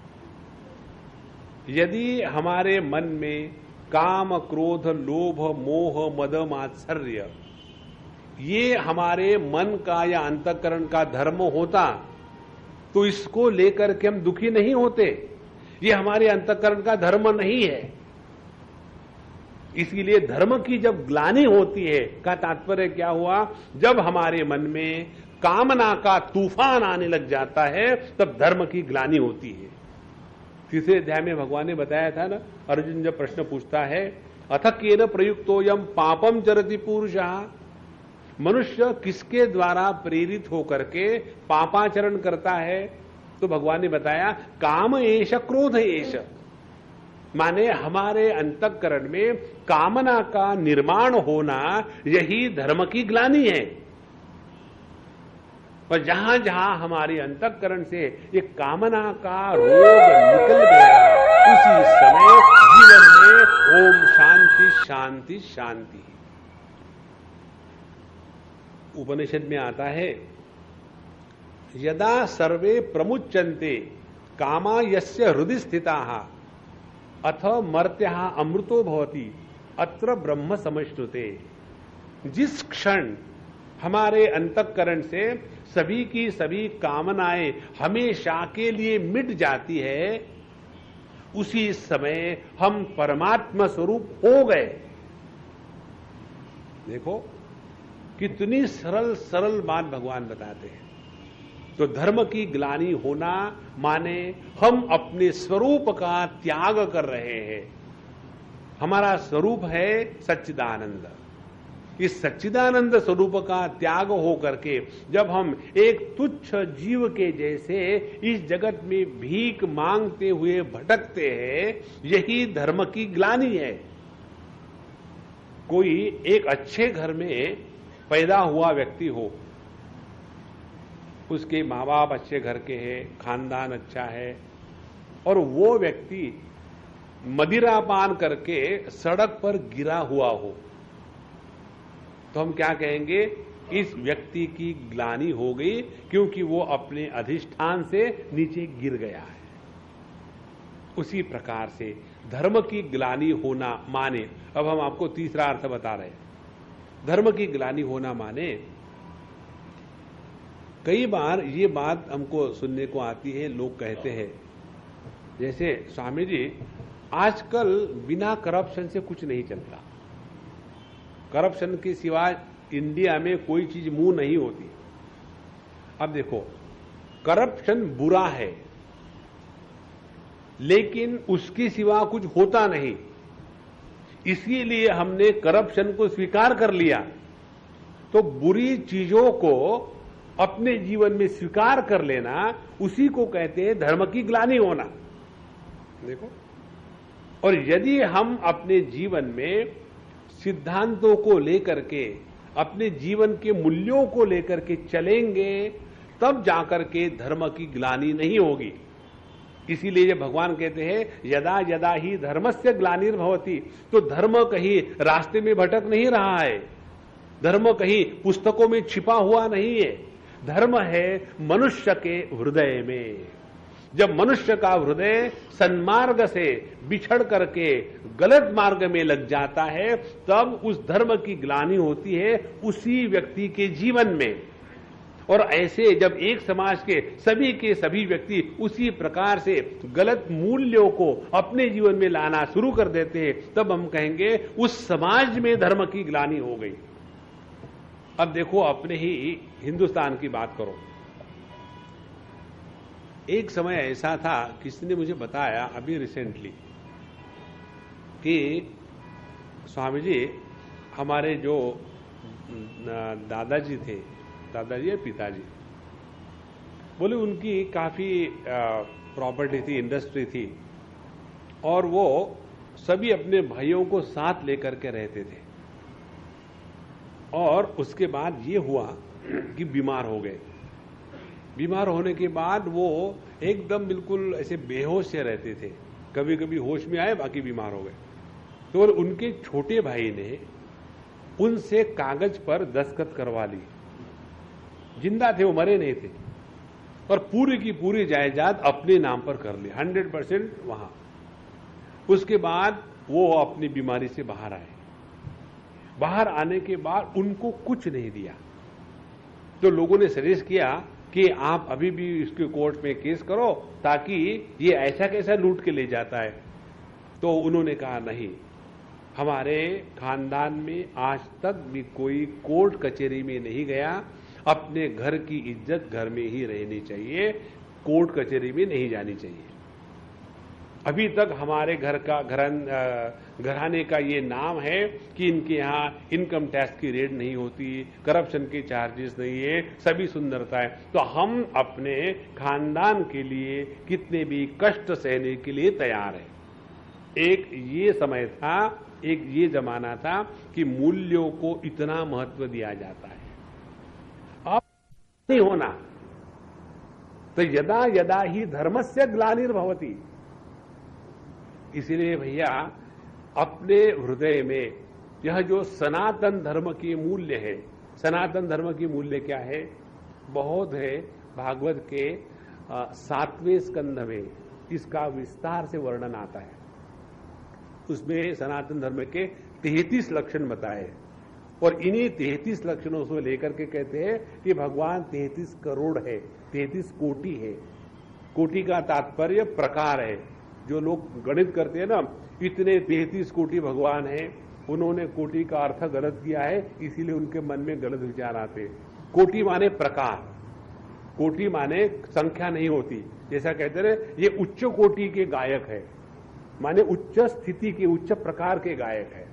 यदि हमारे मन में काम, क्रोध, लोभ, मोह, मद, मात्सर्य ये हमारे मन का या अंतःकरण का धर्म होता तो इसको लेकर के हम दुखी नहीं होते। ये हमारे अंतःकरण का धर्म नहीं है। इसीलिए धर्म की जब ग्लानि होती है का तात्पर्य क्या हुआ? जब हमारे मन में कामना का तूफान आने लग जाता है तब धर्म की ग्लानि होती है। तीसरे अध्याय में भगवान ने बताया था ना, अर्जुन जब प्रश्न पूछता है अथ केन प्रयुक्तोयम पापम चरति पुरुषः, मनुष्य किसके द्वारा प्रेरित होकर के पापाचरण करता है? तो भगवान ने बताया काम एष क्रोध एष, माने हमारे अंतःकरण में कामना का निर्माण होना यही धर्म की ग्लानि है। पर जहां जहां हमारे अंतःकरण से ये कामना का रोग निकल गया उसी समय जीवन में ओम शांति शांति शांति। उपनिषद में आता है यदा सर्वे प्रमुच्यन्ते कामा यस्य हृदि स्थिताः अथ मर्त्यः अमृतो भवति अत्र ब्रह्म समश्नुते। जिस क्षण हमारे अंतःकरण से सभी की सभी कामनाएं हमेशा के लिए मिट जाती है उसी समय हम परमात्मा स्वरूप हो गए। देखो कितनी सरल सरल बात भगवान बताते हैं। तो धर्म की ग्लानि होना माने हम अपने स्वरूप का त्याग कर रहे हैं। हमारा स्वरूप है सच्चिदानंद। इस सच्चिदानंद स्वरूप का त्याग हो करके जब हम एक तुच्छ जीव के जैसे इस जगत में भीख मांगते हुए भटकते हैं, यही धर्म की ग्लानि है। कोई एक अच्छे घर में पैदा हुआ व्यक्ति हो, उसके माँ बाप अच्छे घर के हैं, खानदान अच्छा है, और वो व्यक्ति मदिरापान करके सड़क पर गिरा हुआ हो, तो हम क्या कहेंगे, इस व्यक्ति की ग्लानि हो गई क्योंकि वो अपने अधिष्ठान से नीचे गिर गया है। उसी प्रकार से धर्म की ग्लानि होना माने, अब हम आपको तीसरा अर्थ बता रहे हैं। धर्म की ग्लानि होना माने, कई बार ये बात हमको सुनने को आती है, लोग कहते हैं जैसे स्वामी जी आजकल बिना करप्शन से कुछ नहीं चलता, करप्शन के सिवाय इंडिया में कोई चीज मुंह नहीं होती। अब देखो, करप्शन बुरा है लेकिन उसके सिवा कुछ होता नहीं, इसीलिए हमने करप्शन को स्वीकार कर लिया। तो बुरी चीजों को अपने जीवन में स्वीकार कर लेना, उसी को कहते हैं धर्म की ग्लानि होना। देखो, और यदि हम अपने जीवन में सिद्धांतों को लेकर के, अपने जीवन के मूल्यों को लेकर के चलेंगे, तब जाकर के धर्म की ग्लानि नहीं होगी। इसीलिए जब भगवान कहते हैं यदा यदा ही धर्मस्य ग्लानिर्भवति, तो धर्म कहीं रास्ते में भटक नहीं रहा है, धर्म कहीं पुस्तकों में छिपा हुआ नहीं है, धर्म है मनुष्य के हृदय में। जब मनुष्य का हृदय सन्मार्ग से बिछड़ करके गलत मार्ग में लग जाता है, तब उस धर्म की ग्लानि होती है उसी व्यक्ति के जीवन में। और ऐसे जब एक समाज के सभी व्यक्ति उसी प्रकार से गलत मूल्यों को अपने जीवन में लाना शुरू कर देते हैं, तब हम कहेंगे उस समाज में धर्म की ग्लानि हो गई। अब देखो, अपने ही हिंदुस्तान की बात करो। एक समय ऐसा था, किसी ने मुझे बताया अभी रिसेंटली कि स्वामी जी, हमारे जो दादाजी थे, दादाजी या पिताजी, बोले उनकी काफी प्रॉपर्टी थी, इंडस्ट्री थी, और वो सभी अपने भाइयों को साथ लेकर के रहते थे। और उसके बाद ये हुआ कि बीमार हो गए। बीमार होने के बाद वो एकदम बिल्कुल ऐसे बेहोश से रहते थे, कभी कभी होश में आए, बाकी बीमार हो गए। तो उनके छोटे भाई ने उनसे कागज पर दस्तखत करवा ली, जिंदा थे वो, मरे नहीं थे, और पूरी की पूरी जायदाद अपने नाम पर कर ली, 100% वहां। उसके बाद वो अपनी बीमारी से बाहर आए। बाहर आने के बाद उनको कुछ नहीं दिया। तो लोगों ने सजेस्ट किया कि आप अभी भी इसके कोर्ट में केस करो, ताकि ये ऐसा कैसा लूट के ले जाता है। तो उन्होंने कहा नहीं, हमारे खानदान में आज तक भी कोई कोर्ट कचहरी में नहीं गया, अपने घर की इज्जत घर में ही रहनी चाहिए, कोर्ट कचहरी में नहीं जानी चाहिए। अभी तक हमारे घर का घराने का ये नाम है कि इनके यहाँ इनकम टैक्स की रेट नहीं होती, करप्शन के चार्जेस नहीं है, सभी सुंदरता है। तो हम अपने खानदान के लिए कितने भी कष्ट सहने के लिए तैयार हैं। एक ये समय था, एक ये जमाना था कि मूल्यों को इतना महत्व दिया जाता है। अब नहीं होना, तो यदा यदा ही धर्मस्य ग्लानिर्भवति। इसीलिए भैया, अपने हृदय में यह जो सनातन धर्म के मूल्य है, सनातन धर्म की मूल्य क्या है, बहुत है। भागवत के 7वें स्कंध में इसका विस्तार से वर्णन आता है। उसमें सनातन धर्म के 33 लक्षण बताए, और इन्हीं 33 लक्षणों से लेकर के कहते हैं कि भगवान 33 करोड़ है, 33 कोटि है। कोटि का तात्पर्य प्रकार है। जो लोग गणित करते हैं ना, इतने 33 कोटि भगवान हैं, उन्होंने कोटि का अर्थ गलत किया है, इसीलिए उनके मन में गलत विचार आते हैं। कोटि माने प्रकार, कोटि माने संख्या नहीं होती। जैसा कहते रहे ये उच्च कोटि के गायक है, माने उच्च स्थिति के, उच्च प्रकार के गायक है।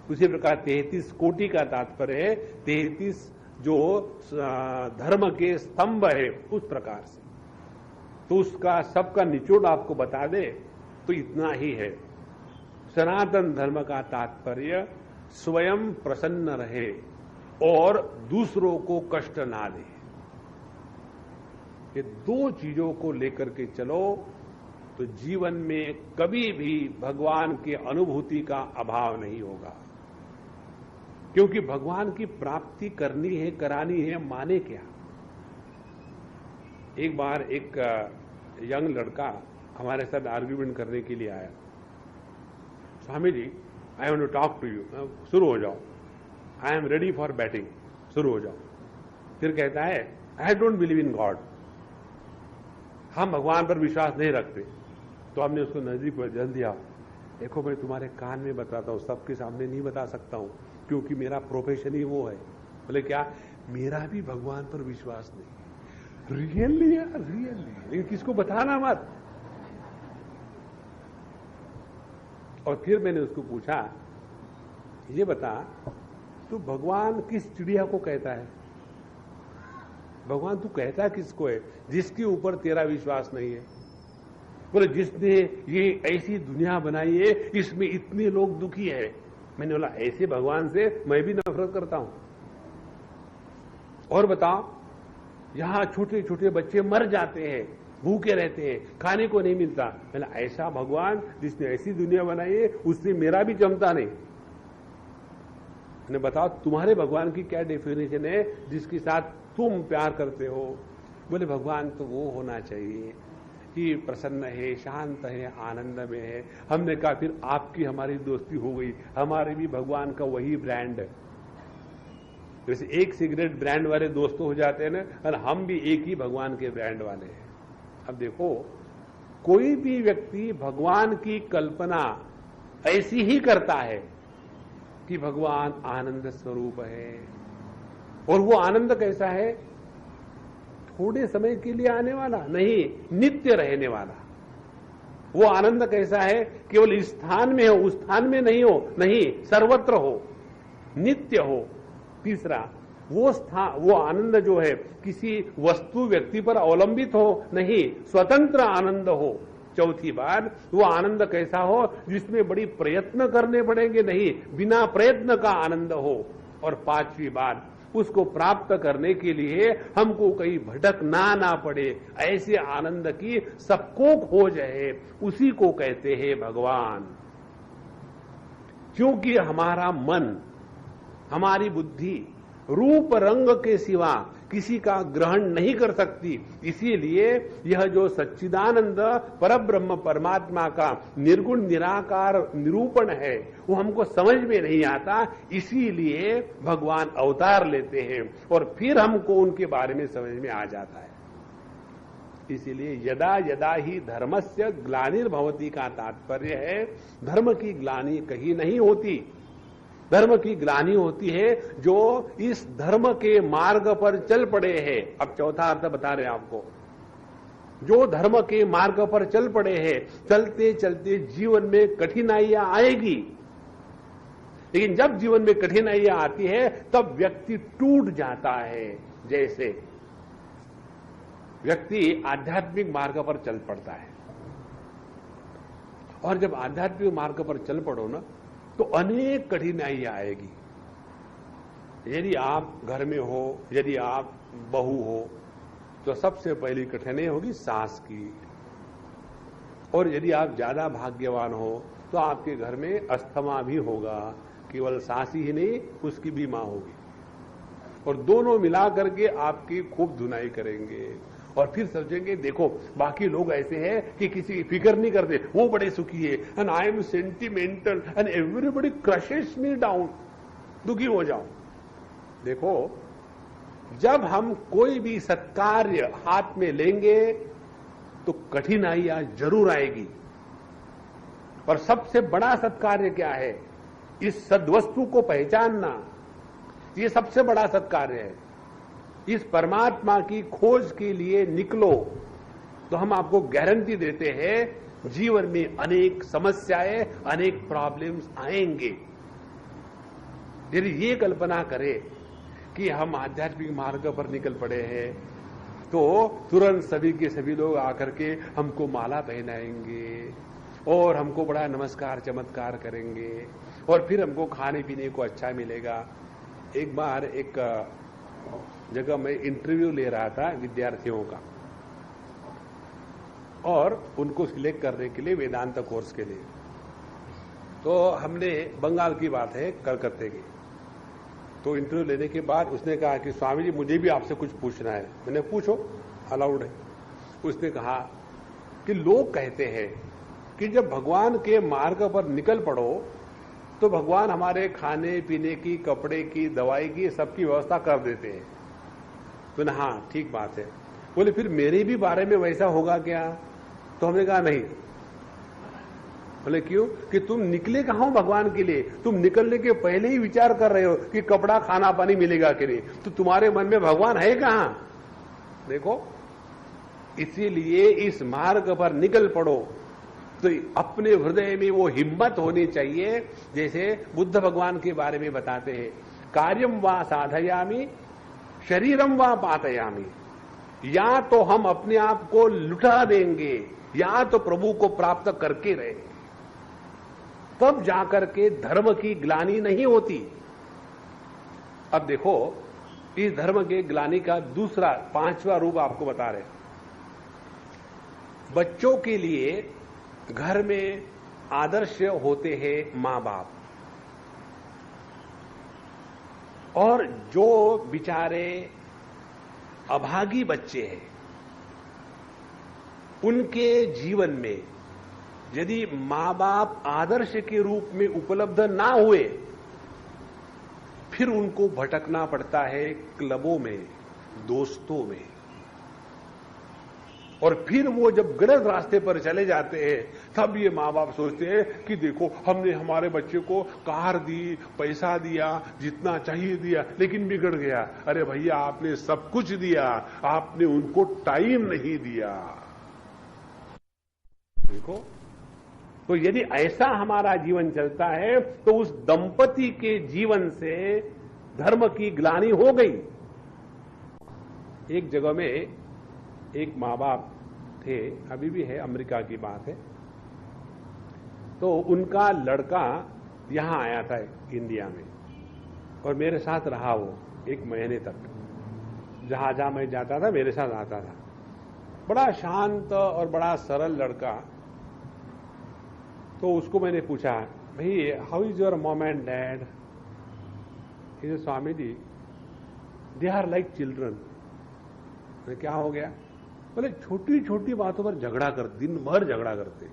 उसी प्रकार 33 कोटि का तात्पर्य है 33 जो धर्म के स्तंभ है, उस प्रकार से। तो उसका सबका निचोड़ आपको बता दे तो इतना ही है। सनातन धर्म का तात्पर्य स्वयं प्रसन्न रहे और दूसरों को कष्ट ना दे। ये दो चीजों को लेकर के चलो तो जीवन में कभी भी भगवान के अनुभूति का अभाव नहीं होगा। क्योंकि भगवान की प्राप्ति करनी है, करानी है, माने क्या। एक बार एक यंग लड़का हमारे साथ आर्ग्यूमेंट करने के लिए आया। Swami ji, I want to talk to you. शुरू हो जाओ, I am ready for batting, शुरू हो जाओ। फिर कहता है, I don't believe in God, हम भगवान पर विश्वास नहीं रखते। तो हमने उसको नजदीक पर जल दिया। देखो, मैं तुम्हारे कान में बताता हूं, सबके सामने नहीं बता सकता हूं, क्योंकि मेरा प्रोफेशन ही वो है। बोले क्या? मेरा भी भगवान पर विश्वास नहीं। रियली यार, रियली, लेकिन किसको बताना मत। और फिर मैंने उसको पूछा, ये बता, तू भगवान किस चिड़िया को कहता है? भगवान तू कहता किसको है जिसके ऊपर तेरा विश्वास नहीं है? बोले, जिसने ये ऐसी दुनिया बनाई है, इसमें इतने लोग दुखी है। मैंने बोला, ऐसे भगवान से मैं भी नफरत करता हूं। और बताओ, यहां छोटे छोटे बच्चे मर जाते हैं, भूखे रहते हैं, खाने को नहीं मिलता। मैंने, ऐसा भगवान जिसने ऐसी दुनिया बनाई है, उससे मेरा भी जमता नहीं। मैंने, बताओ तुम्हारे भगवान की क्या डेफिनेशन है जिसके साथ तुम प्यार करते हो? बोले, भगवान तो वो होना चाहिए कि प्रसन्न है, शांत है, आनंद में है। हमने कहा, फिर आपकी हमारी दोस्ती हो गई, हमारे भी भगवान का वही ब्रांड है। जैसे एक सिगरेट ब्रांड वाले दोस्तों हो जाते हैं ना, और हम भी एक ही भगवान के ब्रांड वाले हैं। अब देखो, कोई भी व्यक्ति भगवान की कल्पना ऐसी ही करता है कि भगवान आनंद स्वरूप है। और वो आनंद कैसा है? थोड़े समय के लिए आने वाला नहीं, नित्य रहने वाला। वो आनंद कैसा है? केवल इस स्थान में हो, उस स्थान में नहीं हो, नहीं, सर्वत्र हो, नित्य हो। तीसरा, वो आनंद जो है किसी वस्तु व्यक्ति पर अवलंबित हो, नहीं, स्वतंत्र आनंद हो। चौथी बात, वो आनंद कैसा हो जिसमें बड़ी प्रयत्न करने पड़ेंगे, नहीं, बिना प्रयत्न का आनंद हो। और पांचवी बात, उसको प्राप्त करने के लिए हमको कहीं भटकना ना पड़े, ऐसे आनंद की सबको खोज है, उसी को कहते हैं भगवान। क्योंकि हमारा मन, हमारी बुद्धि रूप रंग के सिवा किसी का ग्रहण नहीं कर सकती। इसीलिए यह जो सच्चिदानंद परब्रह्म परमात्मा का निर्गुण निराकार निरूपण है, वो हमको समझ में नहीं आता। इसीलिए भगवान अवतार लेते हैं और फिर हमको उनके बारे में समझ में आ जाता है। इसीलिए यदा यदा ही धर्मस्य ग्लानिर्भवति का तात्पर्य है, धर्म की ग्लानि कहीं नहीं होती। धर्म की ग्लानि होती है जो इस धर्म के मार्ग पर चल पड़े हैं। अब चौथा अर्थ बता रहे हैं आपको। जो धर्म के मार्ग पर चल पड़े हैं, चलते चलते जीवन में कठिनाइयां आएगी, लेकिन जब जीवन में कठिनाइयां आती है तब व्यक्ति टूट जाता है। जैसे व्यक्ति आध्यात्मिक मार्ग पर चल पड़ता है, और जब आध्यात्मिक मार्ग पर चल पड़ो ना, तो अनेक कठिनाइयां आएगी। यदि आप घर में हो, यदि आप बहू हो, तो सबसे पहली कठिनाई होगी सास की। और यदि आप ज्यादा भाग्यवान हो तो आपके घर में अस्थमा भी होगा। केवल सास ही नहीं, उसकी भी मां होगी, और दोनों मिला करके आपकी खूब धुनाई करेंगे। और फिर सोचेंगे, देखो बाकी लोग ऐसे हैं कि किसी की फिक्र नहीं करते, वो बड़े सुखी है, and I am sentimental and everybody crushes me down, दुखी हो जाओ। देखो, जब हम कोई भी सत्कार्य हाथ में लेंगे तो कठिनाइयां जरूर आएगी। और सबसे बड़ा सत्कार्य क्या है? इस सद्वस्तु को पहचानना, ये सबसे बड़ा सत्कार्य है। इस परमात्मा की खोज के लिए निकलो, तो हम आपको गारंटी देते हैं जीवन में अनेक समस्याएं, अनेक प्रॉब्लम्स आएंगे। यदि ये कल्पना करें कि हम आध्यात्मिक मार्ग पर निकल पड़े हैं, तो तुरंत सभी के सभी लोग आकर के हमको माला पहनाएंगे और हमको बड़ा नमस्कार चमत्कार करेंगे, और फिर हमको खाने पीने को अच्छा मिलेगा। एक बार एक जगह मैं इंटरव्यू ले रहा था विद्यार्थियों का, और उनको सिलेक्ट करने के लिए वेदांत कोर्स के लिए। तो हमने, बंगाल की बात है, कलकत्ते की, तो इंटरव्यू लेने के बाद उसने कहा कि स्वामी जी मुझे भी आपसे कुछ पूछना है। मैंने पूछो, अलाउड है। उसने कहा कि लोग कहते हैं कि जब भगवान के मार्ग पर निकल पड़ो तो भगवान हमारे खाने पीने की, कपड़े की, दवाई की, सबकी व्यवस्था कर देते हैं। तो ना, हाँ ठीक बात है। बोले फिर मेरे भी बारे में वैसा होगा क्या? तो हमने कहा नहीं। बोले क्यों? कि तुम निकले कहां हो भगवान के लिए? तुम निकलने के पहले ही विचार कर रहे हो कि कपड़ा, खाना, पानी मिलेगा कि नहीं। तो तुम्हारे मन में भगवान है कहां? देखो, इसीलिए इस मार्ग पर निकल पड़ो तो अपने हृदय में वो हिम्मत होनी चाहिए। जैसे बुद्ध भगवान के बारे में बताते हैं, कार्यम वा साधयामी शरीरम वा पातयामी। या तो हम अपने आप को लुटा देंगे या तो प्रभु को प्राप्त करके रहे, तब जाकर के धर्म की ग्लानि नहीं होती। अब देखो, इस धर्म के ग्लानि का दूसरा, पांचवा रूप आपको बता रहे। बच्चों के लिए घर में आदर्श होते हैं मां बाप, और जो बेचारे अभागी बच्चे हैं उनके जीवन में यदि मां बाप आदर्श के रूप में उपलब्ध ना हुए, फिर उनको भटकना पड़ता है क्लबों में, दोस्तों में, और फिर वो जब गलत रास्ते पर चले जाते हैं तब ये मां बाप सोचते हैं कि देखो हमने हमारे बच्चे को कार दी, पैसा दिया, जितना चाहिए दिया, लेकिन बिगड़ गया। अरे भैया, आपने सब कुछ दिया, आपने उनको टाइम नहीं दिया। देखो, तो यदि ऐसा हमारा जीवन चलता है तो उस दंपति के जीवन से धर्म की ग्लानि हो गई। एक जगह में एक मां बाप थे, अभी भी है, अमेरिका की बात है। तो उनका लड़का यहां आया था इंडिया में, और मेरे साथ रहा वो 1 महीने तक। जहां जहां मैं जाता था मेरे साथ आता था। बड़ा शांत और बड़ा सरल लड़का। तो उसको मैंने पूछा, भाई how is your mom and dad? He said, Swami ji they are like children. क्या हो गया? बोले छोटी छोटी बातों पर झगड़ा कर, दिन भर झगड़ा करते,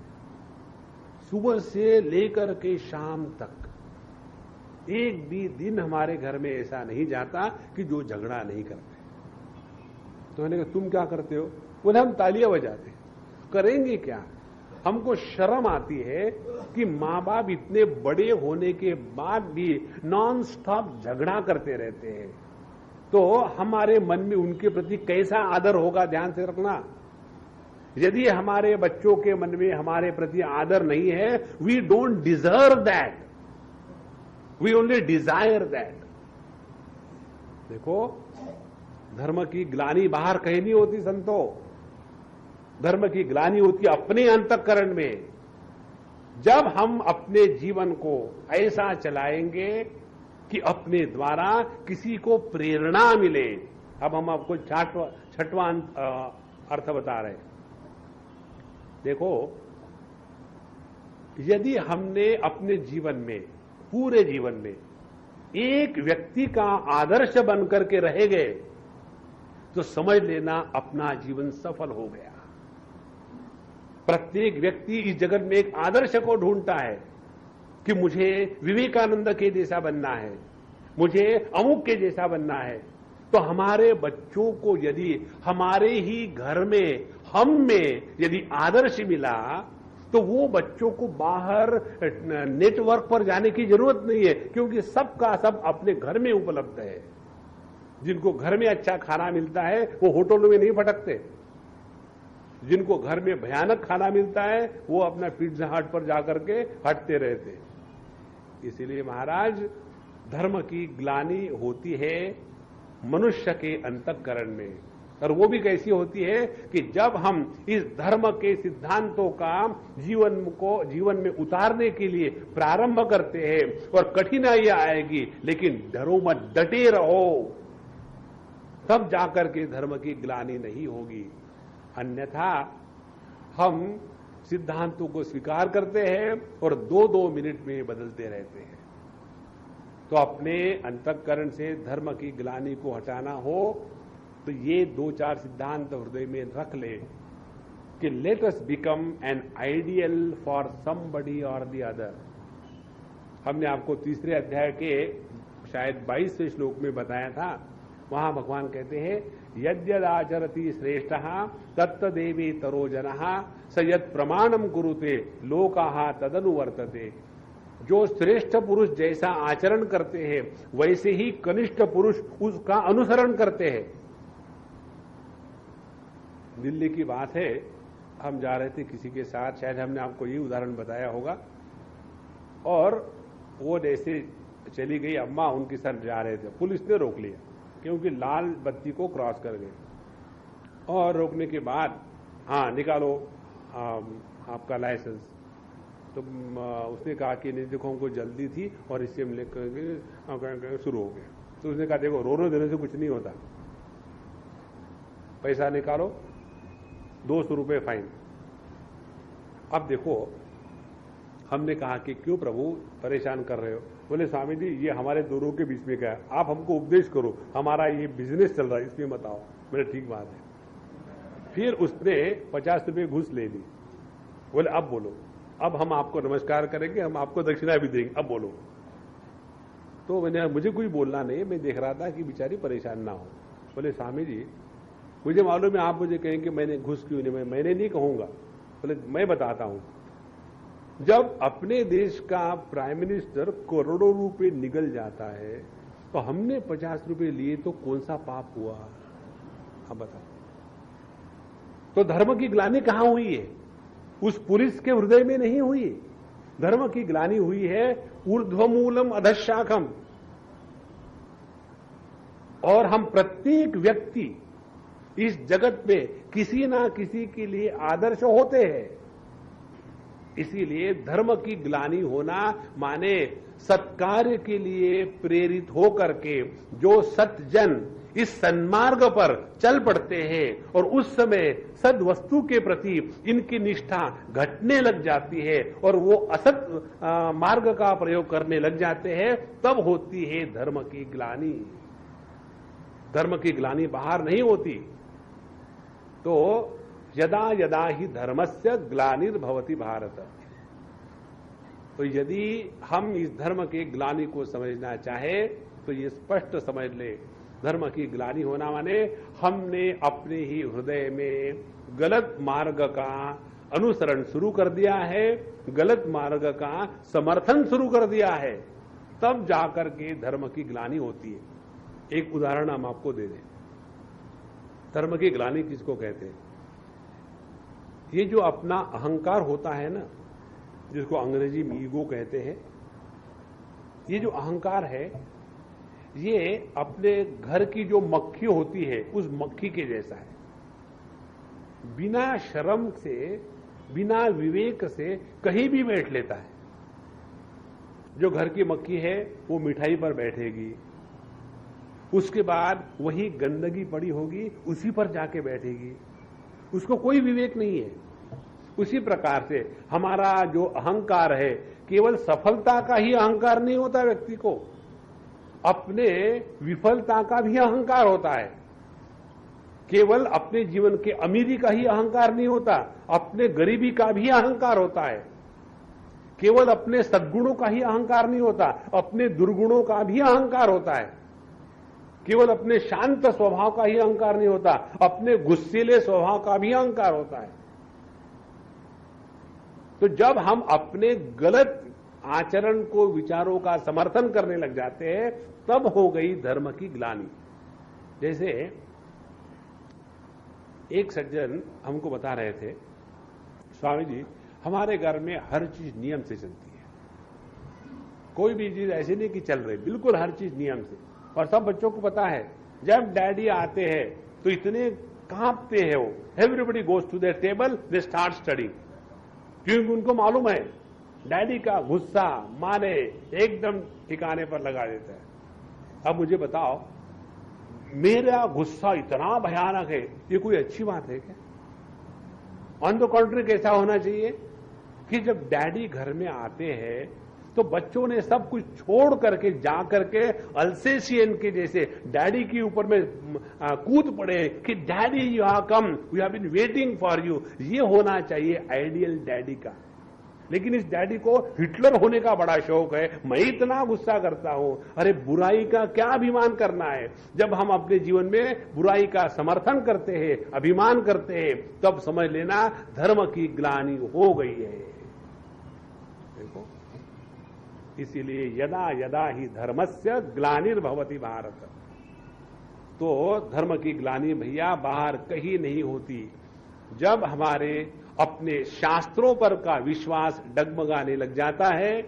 सुबह से लेकर के शाम तक। एक भी दिन हमारे घर में ऐसा नहीं जाता कि जो झगड़ा नहीं करते। तो मैंने कहा तुम क्या करते हो? बोले हम तालियां बजाते। करेंगे क्या? हमको शर्म आती है कि मां बाप इतने बड़े होने के बाद भी नॉन स्टॉप झगड़ा करते रहते हैं। तो हमारे मन में उनके प्रति कैसा आदर होगा, ध्यान से रखना। यदि हमारे बच्चों के मन में हमारे प्रति आदर नहीं है, we don't deserve that, we only desire that. देखो, धर्म की ग्लानि बाहर कहीं नहीं होती संतो। धर्म की ग्लानि होती अपने अंतःकरण में। जब हम अपने जीवन को ऐसा चलाएंगे कि अपने द्वारा किसी को प्रेरणा मिले। अब हम आपको छठवां अर्थ बता रहे हैं। देखो, यदि हमने अपने जीवन में, पूरे जीवन में एक व्यक्ति का आदर्श बनकर के रह गए तो समझ लेना अपना जीवन सफल हो गया। प्रत्येक व्यक्ति इस जगत में एक आदर्श को ढूंढता है कि मुझे विवेकानंद के जैसा बनना है, मुझे अमुक के जैसा बनना है। तो हमारे बच्चों को यदि हमारे ही घर में, हम में यदि आदर्श मिला तो वो बच्चों को बाहर नेटवर्क पर जाने की जरूरत नहीं है, क्योंकि सबका सब अपने घर में उपलब्ध है। जिनको घर में अच्छा खाना मिलता है वो होटलों में नहीं भटकते। जिनको घर में भयानक खाना मिलता है वो अपना पिज्जा हट पर जाकर के हटते रहते। इसीलिए महाराज, धर्म की ग्लानि होती है मनुष्य के अंतःकरण में, और वो भी कैसी होती है कि जब हम इस धर्म के सिद्धांतों का जीवन में उतारने के लिए प्रारंभ करते हैं, और कठिनाइयां आएगी, लेकिन डरो मत, डटे रहो, तब जाकर के धर्म की ग्लानि नहीं होगी। अन्यथा हम सिद्धांतों को स्वीकार करते हैं और 2-2 मिनट में बदलते रहते हैं। तो अपने अंतःकरण से धर्म की ग्लानि को हटाना हो तो ये 2-4 सिद्धांत हृदय में रख ले कि let us become an ideal for somebody और द अदर। हमने आपको तीसरे अध्याय के शायद 22वें श्लोक में बताया था। वहां भगवान कहते हैं यद्यदाचरति श्रेष्ठः तत्तदेवी तरो जनः स यत् प्रमाणम कुरुते लोकाः तदनुवर्तते। जो श्रेष्ठ पुरुष जैसा आचरण करते हैं वैसे ही कनिष्ठ पुरुष उसका अनुसरण करते हैं। दिल्ली की बात है, हम जा रहे थे किसी के साथ, शायद हमने आपको ये उदाहरण बताया होगा, और वो जैसे चली गई अम्मा, उनके साथ जा रहे थे, पुलिस ने रोक लिया क्योंकि लाल बत्ती को क्रॉस कर गए। और रोकने के बाद हाँ निकालो आपका लाइसेंस। तो उसने कहा कि नहीं देखो हमको जल्दी थी और इससे हम लेकर शुरू हो गए। तो उसने कहा देखो रोने देने से कुछ नहीं होता, पैसा निकालो, 200 रुपये फाइन। अब देखो हमने कहा कि क्यों प्रभु परेशान कर रहे हो? बोले स्वामी जी ये हमारे दोनों के बीच में क्या है, आप हमको उपदेश करो, हमारा ये बिजनेस चल रहा है इसमें बताओ। मेरे ठीक बात है। फिर उसने 50 रुपये घूस ले ली। बोले अब बोलो, अब हम आपको नमस्कार करेंगे, हम आपको दक्षिणा भी देंगे, अब बोलो। तो मैंने मुझे कोई बोलना नहीं, मैं देख रहा था कि बेचारी परेशान ना हो। बोले स्वामी जी मुझे मालूम है आप मुझे कहेंगे मैंने घुस क्यों नहीं, मैंने नहीं कहूंगा। बोले मैं बताता हूं, जब अपने देश का प्राइम मिनिस्टर करोड़ों रुपए निगल जाता है तो हमने 50 रुपए लिए तो कौन सा पाप हुआ? अब बताओ। तो धर्म की ग्लानि कहां हुई है? उस पुलिस के हृदय में नहीं हुई। धर्म की ग्लानि हुई है ऊर्ध्वमूलम अधशाखम। और हम प्रत्येक व्यक्ति इस जगत में किसी ना किसी के लिए आदर्श होते हैं। इसीलिए धर्म की ग्लानि होना माने सत्कार्य के लिए प्रेरित होकर के जो सत्जन इस सन्मार्ग पर चल पड़ते हैं और उस समय सद वस्तु के प्रति इनकी निष्ठा घटने लग जाती है और वो असत मार्ग का प्रयोग करने लग जाते हैं, तब होती है धर्म की ग्लानि। धर्म की ग्लानि बाहर नहीं होती। तो यदा यदा ही धर्मस्य ग्लानिर्भवति भारत। तो यदि हम इस धर्म के ग्लानि को समझना चाहे तो ये स्पष्ट समझ ले, धर्म की ग्लानि होना माने हमने अपने ही हृदय में गलत मार्ग का अनुसरण शुरू कर दिया है, गलत मार्ग का समर्थन शुरू कर दिया है, तब जाकर के धर्म की ग्लानि होती है। एक उदाहरण हम आपको दे दें। धर्म की ग्लानि किसको कहते हैं? ये जो अपना अहंकार होता है ना, जिसको अंग्रेजी में ईगो कहते हैं, ये जो अहंकार है ये अपने घर की जो मक्खी होती है उस मक्खी के जैसा है। बिना शर्म से, बिना विवेक से कहीं भी बैठ लेता है। जो घर की मक्खी है वो मिठाई पर बैठेगी, उसके बाद वही गंदगी पड़ी होगी उसी पर जाके बैठेगी, उसको कोई विवेक नहीं है। उसी प्रकार से हमारा जो अहंकार है, केवल सफलता का ही अहंकार नहीं होता व्यक्ति को, अपने विफलता का भी अहंकार होता है। केवल अपने जीवन के अमीरी का ही अहंकार नहीं होता, अपने गरीबी का भी अहंकार होता है। केवल अपने सद्गुणों का ही अहंकार नहीं होता, अपने दुर्गुणों का भी अहंकार होता है। केवल अपने शांत स्वभाव का ही अहंकार नहीं होता, अपने गुस्सेले स्वभाव का भी अहंकार होता है। तो जब हम अपने गलत आचरण को, विचारों का समर्थन करने लग जाते हैं, तब हो गई धर्म की ग्लानि। जैसे एक सज्जन हमको बता रहे थे, स्वामी जी हमारे घर में हर चीज नियम से चलती है, कोई भी चीज ऐसी नहीं कि चल रही, बिल्कुल हर चीज नियम से। और सब बच्चों को पता है जब डैडी आते हैं तो इतने कांपते हैं वो। Everybody goes to their table, they start studying, क्योंकि उनको मालूम है डैडी का गुस्सा माँ ने एकदम ठिकाने पर लगा देता है। अब मुझे बताओ, मेरा गुस्सा इतना भयानक है, ये कोई अच्छी बात है क्या? ऑन द कॉन्ट्री कैसा होना चाहिए कि जब डैडी घर में आते हैं तो बच्चों ने सब कुछ छोड़ करके जा करके अल्सेशियन के जैसे डैडी के ऊपर में कूद पड़े कि daddy you have come, we have been waiting for you. ये होना चाहिए आइडियल डैडी का। लेकिन इस डैडी को हिटलर होने का बड़ा शौक है। मैं इतना गुस्सा करता हूं, अरे बुराई का क्या अभिमान करना है। जब हम अपने जीवन में बुराई का समर्थन करते हैं, अभिमान करते हैं, तब समझ लेना धर्म की ग्लानि हो गई है। देखो, इसीलिए यदा यदा ही धर्मस्य ग्लानिर्भवति भारत। तो धर्म की ग्लानि भैया बाहर कहीं नहीं होती। जब हमारे अपने शास्त्रों पर का विश्वास डगमगाने लग जाता है,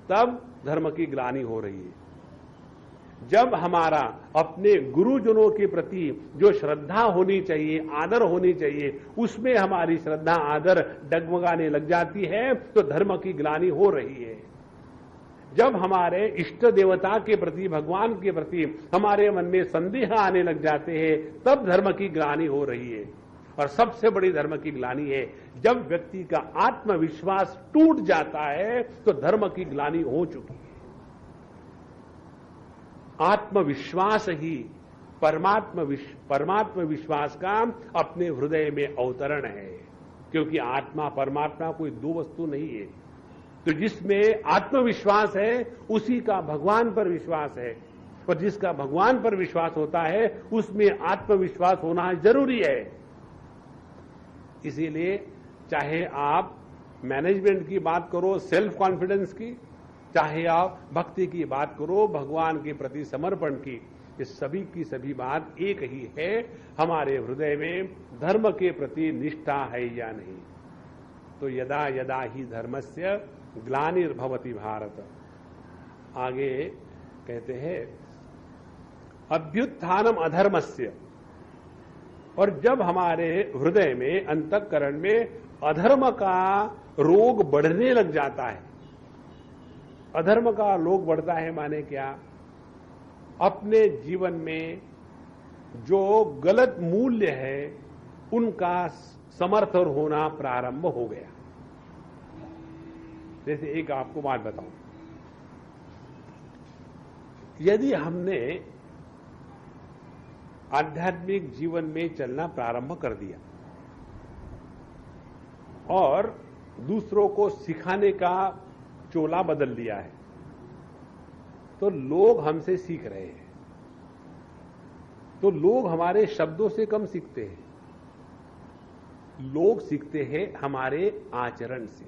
तब धर्म की ग्लानि हो रही है। जब हमारा अपने गुरुजनों के प्रति जो श्रद्धा होनी चाहिए, आदर होनी चाहिए, उसमें हमारी श्रद्धा आदर डगमगाने लग जाती है, तो धर्म की ग्लानि हो रही है। जब हमारे इष्ट देवता के प्रति, भगवान के प्रति हमारे मन में संदेह आने लग जाते हैं, तब धर्म की ग्लानि हो रही है। और सबसे बड़ी धर्म की ग्लानि है जब व्यक्ति का आत्मविश्वास टूट जाता है, तो धर्म की ग्लानि हो चुकी है। आत्मविश्वास ही परमात्म विश्वास का अपने हृदय में अवतरण है। क्योंकि आत्मा परमात्मा कोई दो वस्तु नहीं है। तो जिसमें आत्मविश्वास है उसी का भगवान पर विश्वास है, और जिसका भगवान पर विश्वास होता है उसमें आत्मविश्वास होना जरूरी है। इसीलिए चाहे आप मैनेजमेंट की बात करो, सेल्फ कॉन्फिडेंस की, चाहे आप भक्ति की बात करो, भगवान के प्रति समर्पण की, ये सभी की सभी बात एक ही है, हमारे हृदय में धर्म के प्रति निष्ठा है या नहीं। तो यदा यदा ही धर्मस्य ग्लानिर्भवति भारत। आगे कहते हैं अभ्युत्थानम अधर्मस्य। और जब हमारे हृदय में, अंतःकरण में अधर्म का रोग बढ़ने लग जाता है, अधर्म का रोग बढ़ता है माने क्या? अपने जीवन में जो गलत मूल्य है उनका समर्थन होना प्रारंभ हो गया। जैसे एक आपको बात बताऊं, यदि हमने आध्यात्मिक जीवन में चलना प्रारंभ कर दिया और दूसरों को सिखाने का चोला बदल दिया है, तो लोग हमसे सीख रहे हैं। तो लोग हमारे शब्दों से कम सीखते हैं, लोग सीखते हैं हमारे आचरण से।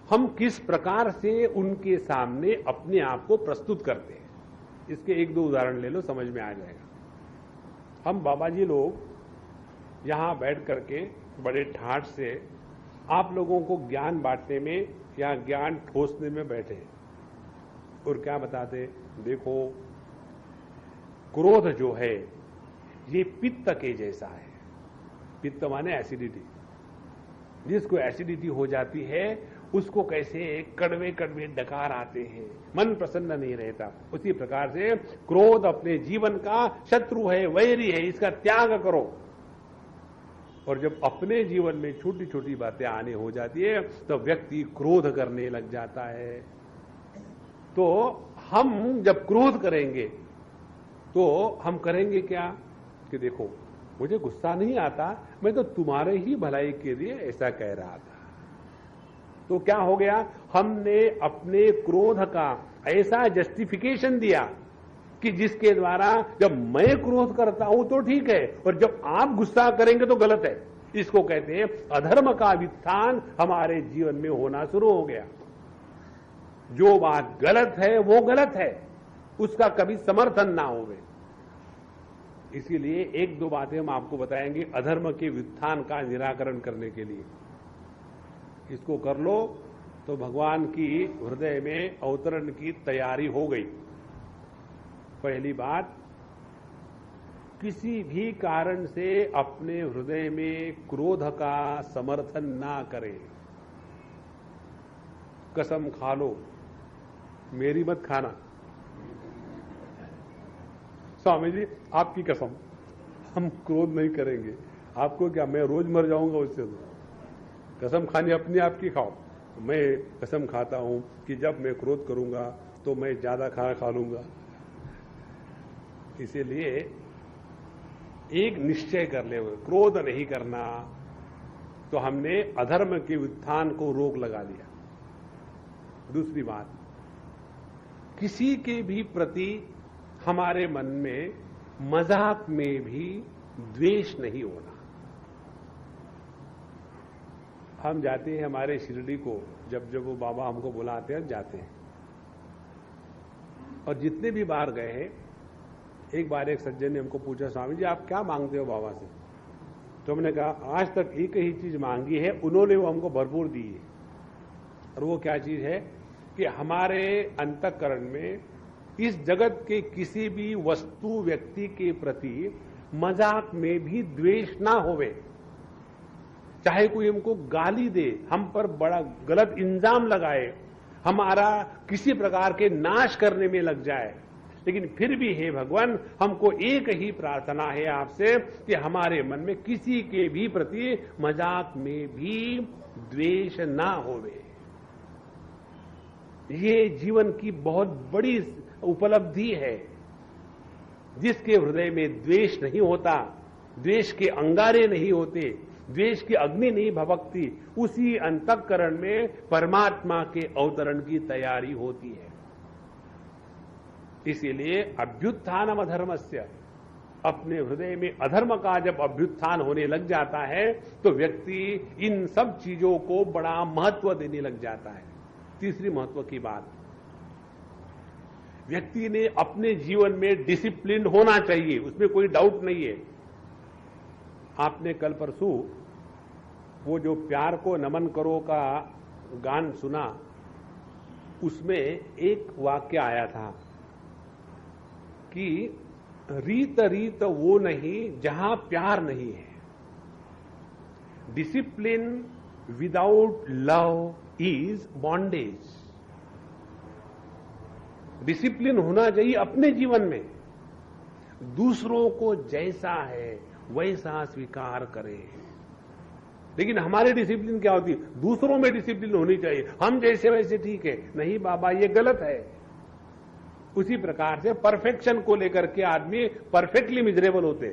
हम किस प्रकार से उनके सामने अपने आप को प्रस्तुत करते हैं। इसके एक दो उदाहरण ले लो, समझ में आ जाएगा। हम बाबा जी लोग यहां बैठ करके बड़े ठाठ से आप लोगों को ज्ञान बांटने में या ज्ञान ठोसने में बैठे और क्या बताते, देखो क्रोध जो है ये पित्त के जैसा है। पित्त माने एसिडिटी। जिसको एसिडिटी हो जाती है उसको कैसे कड़वे कड़वे डकार आते हैं, मन प्रसन्न नहीं रहता। उसी प्रकार से क्रोध अपने जीवन का शत्रु है, वैरी है, इसका त्याग करो। और जब अपने जीवन में छोटी छोटी बातें आने हो जाती है तो व्यक्ति क्रोध करने लग जाता है। तो हम जब क्रोध करेंगे तो हम करेंगे क्या कि देखो मुझे गुस्सा नहीं आता, मैं तो तुम्हारे ही भलाई के लिए ऐसा कह रहा था। तो क्या हो गया, हमने अपने क्रोध का ऐसा जस्टिफिकेशन दिया कि जिसके द्वारा जब मैं क्रोध करता हूं तो ठीक है और जब आप गुस्सा करेंगे तो गलत है। इसको कहते हैं अधर्म का वित्थान हमारे जीवन में होना शुरू हो गया। जो बात गलत है वो गलत है, उसका कभी समर्थन ना होवे। इसीलिए एक दो बातें हम आपको बताएंगे अधर्म के वित्थान का निराकरण करने के लिए। इसको कर लो तो भगवान की हृदय में अवतरण की तैयारी हो गई। पहली बात, किसी भी कारण से अपने हृदय में क्रोध का समर्थन ना करें। कसम खा लो, मेरी मत खाना। स्वामी जी आपकी कसम, हम क्रोध नहीं करेंगे। आपको क्या, मैं रोज मर जाऊंगा उससे? कसम खानी अपनी आपकी खाओ, मैं कसम खाता हूं कि जब मैं क्रोध करूंगा तो मैं ज्यादा खाना खा लूंगा। इसीलिए एक निश्चय कर ले, क्रोध नहीं करना, तो हमने अधर्म के उत्थान को रोक लगा दिया। दूसरी बात, किसी के भी प्रति हमारे मन में मजाक में भी द्वेष नहीं होना। हम जाते हैं हमारे शिरडी को, जब जब वो बाबा हमको बुलाते हैं जाते हैं, और जितने भी बार गए हैं, एक बार एक सज्जन ने हमको पूछा, स्वामी जी आप क्या मांगते हो बाबा से? तो हमने कहा आज तक एक ही चीज मांगी है, उन्होंने वो हमको भरपूर दी है। और वो क्या चीज है कि हमारे अंतःकरण में इस जगत के किसी भी वस्तु व्यक्ति के प्रति मजाक में भी द्वेष ना होवे। चाहे कोई हमको गाली दे, हम पर बड़ा गलत इल्जाम लगाए, हमारा किसी प्रकार के नाश करने में लग जाए, लेकिन फिर भी हे भगवान हमको एक ही प्रार्थना है आपसे कि हमारे मन में किसी के भी प्रति मजाक में भी द्वेष ना होवे। ये जीवन की बहुत बड़ी उपलब्धि है। जिसके हृदय में द्वेष नहीं होता, द्वेष के अंगारे नहीं होते, द्वेष की अग्नि नहीं भभकती, उसी अंतःकरण में परमात्मा के अवतरण की तैयारी होती है। इसीलिए अभ्युत्थानम अधर्मस्य, अपने हृदय में अधर्म का जब अभ्युत्थान होने लग जाता है तो व्यक्ति इन सब चीजों को बड़ा महत्व देने लग जाता है। तीसरी महत्व की बात, व्यक्ति ने अपने जीवन में डिसिप्लिन होना चाहिए, उसमें कोई डाउट नहीं है। आपने कल परसों वो जो प्यार को नमन करो का गान सुना, उसमें एक वाक्य आया था कि रीत रीत वो नहीं जहां प्यार नहीं है। Discipline without love is bondage. Discipline होना चाहिए अपने जीवन में, दूसरों को जैसा है वैसा स्वीकार करें। लेकिन हमारी डिसिप्लिन क्या होती है? दूसरों में डिसिप्लिन होनी चाहिए, हम जैसे वैसे ठीक है। नहीं बाबा, ये गलत है। उसी प्रकार से परफेक्शन को लेकर के आदमी परफेक्टली मिजरेबल होते।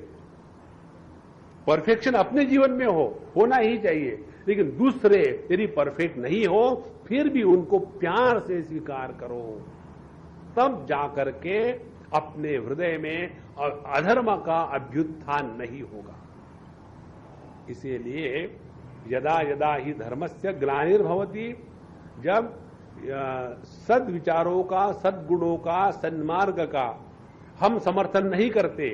परफेक्शन अपने जीवन में होना ही चाहिए, लेकिन दूसरे यदि परफेक्ट नहीं हो फिर भी उनको प्यार से स्वीकार करो, तब जाकर के अपने हृदय में अधर्म का अभ्युत्थान नहीं होगा। इसीलिए यदा यदा ही धर्मस्य ग्लानिर्भवति, जब सद्विचारों का, सद्गुणों का, सन्मार्ग का हम समर्थन नहीं करते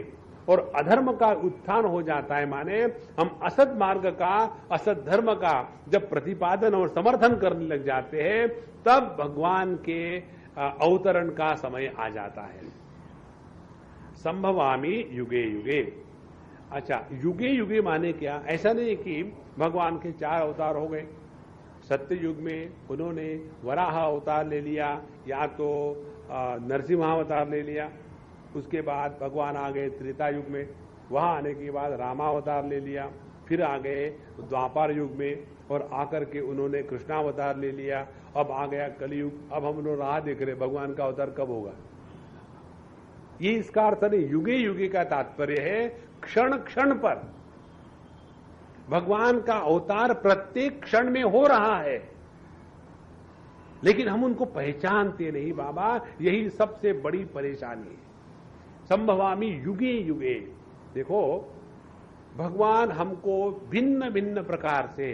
और अधर्म का उत्थान हो जाता है, माने हम असत मार्ग का, असत धर्म का जब प्रतिपादन और समर्थन करने लग जाते हैं, तब भगवान के अवतरण का समय आ जाता है। संभवामि युगे युगे। अच्छा, युगे युगे माने क्या? ऐसा नहीं कि भगवान के 4 अवतार हो गए। सत्य युग में उन्होंने वराह अवतार ले लिया, या तो नरसिंह अवतार ले लिया, उसके बाद भगवान आ गए त्रेता युग में, वहां आने के बाद रामावतार ले लिया, फिर आ गए द्वापर युग में और आकर के उन्होंने कृष्णावतार ले लिया, अब आ गया कलयुग। अब हम लोग राह देख रहे भगवान का अवतार कब होगा। ये इसका अर्थ नहीं, युगे युगे का तात्पर्य है क्षण क्षण पर भगवान का अवतार प्रत्येक क्षण में हो रहा है, लेकिन हम उनको पहचानते नहीं बाबा, यही सबसे बड़ी परेशानी है। संभवामि युगे युगे। देखो, भगवान हमको भिन्न भिन्न प्रकार से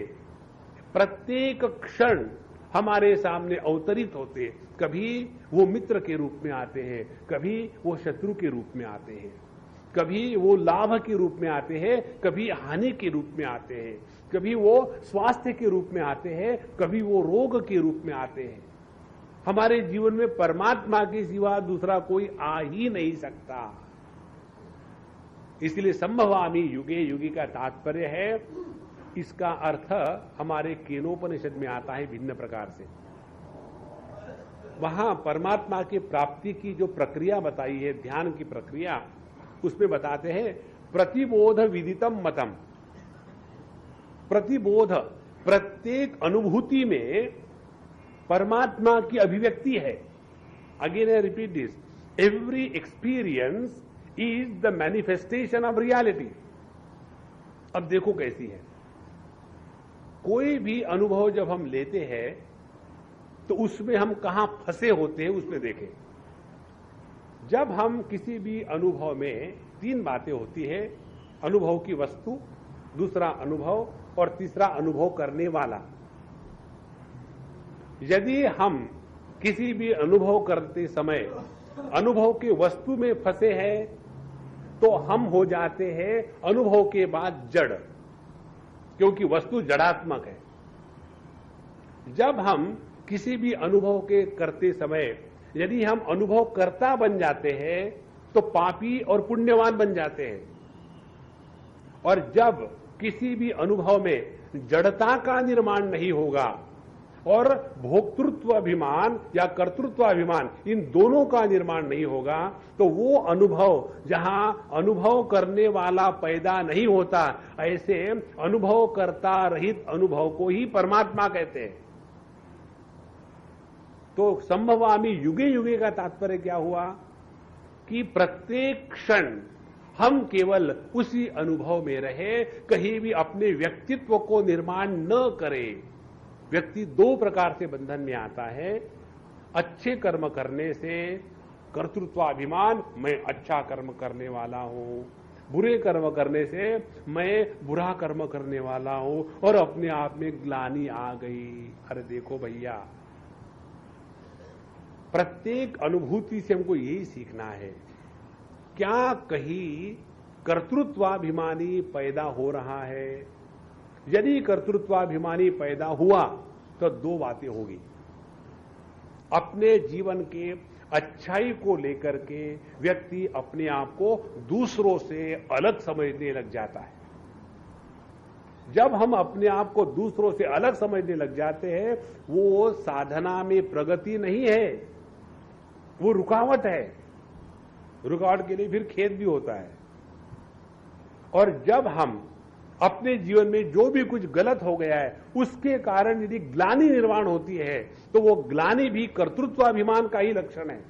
प्रत्येक क्षण हमारे सामने अवतरित होते। कभी वो मित्र के रूप में आते हैं, कभी वो शत्रु के रूप में आते हैं, कभी वो लाभ के रूप में आते हैं, कभी हानि के रूप में आते हैं, कभी वो स्वास्थ्य के रूप में आते हैं, कभी वो रोग के रूप में आते हैं। हमारे जीवन में परमात्मा के सिवा दूसरा कोई आ ही नहीं सकता। इसलिए संभवामि युगे युगे का तात्पर्य है, इसका अर्थ हमारे केनोपनिषद में आता है भिन्न प्रकार से। वहां परमात्मा की प्राप्ति की जो प्रक्रिया बताई है, ध्यान की प्रक्रिया, उसमें बताते हैं प्रतिबोध विदितम मतम। प्रतिबोध, प्रत्येक अनुभूति में परमात्मा की अभिव्यक्ति है। Again I repeat this, every experience is the manifestation of reality. अब देखो कैसी है, कोई भी अनुभव जब हम लेते हैं तो उसमें हम कहां फंसे होते हैं उसमें देखें। जब हम किसी भी अनुभव में तीन बातें होती है, अनुभव की वस्तु, दूसरा अनुभव और तीसरा अनुभव करने वाला। यदि हम किसी भी अनुभव करते समय अनुभव के वस्तु में फंसे हैं तो हम हो जाते हैं अनुभव के बाद जड़, क्योंकि वस्तु जड़ात्मक है। जब हम किसी भी अनुभव के करते समय यदि हम अनुभव कर्ता बन जाते हैं तो पापी और पुण्यवान बन जाते हैं। और जब किसी भी अनुभव में जड़ता का निर्माण नहीं होगा और भोक्तृत्व अभिमान या कर्तृत्व अभिमान इन दोनों का निर्माण नहीं होगा तो वो अनुभव जहां अनुभव करने वाला पैदा नहीं होता, ऐसे अनुभव कर्ता रहित अनुभव को ही परमात्मा कहते हैं। तो संभवामि युगे युगे का तात्पर्य क्या हुआ कि प्रत्येक क्षण हम केवल उसी अनुभव में रहे, कहीं भी अपने व्यक्तित्व को निर्माण न करें। व्यक्ति दो प्रकार से बंधन में आता है, अच्छे कर्म करने से कर्तृत्वाभिमान, मैं अच्छा कर्म करने वाला हूं, बुरे कर्म करने से मैं बुरा कर्म करने वाला हूं और अपने आप में ग्लानि आ गई। अरे देखो भैया, प्रत्येक अनुभूति से हमको यही सीखना है, क्या कहीं कर्तृत्वाभिमानी पैदा हो रहा है? यदि कर्तृत्वाभिमानी पैदा हुआ तो दो बातें होगी। अपने जीवन के अच्छाई को लेकर के व्यक्ति अपने आप को दूसरों से अलग समझने लग जाता है। जब हम अपने आप को दूसरों से अलग समझने लग जाते हैं, वो साधना में प्रगति नहीं है, वो रुकावट है। रुकावट के लिए फिर खेद भी होता है। और जब हम अपने जीवन में जो भी कुछ गलत हो गया है उसके कारण यदि ग्लानि निर्माण होती है तो वो ग्लानि भी कर्तृत्वाभिमान का ही लक्षण है।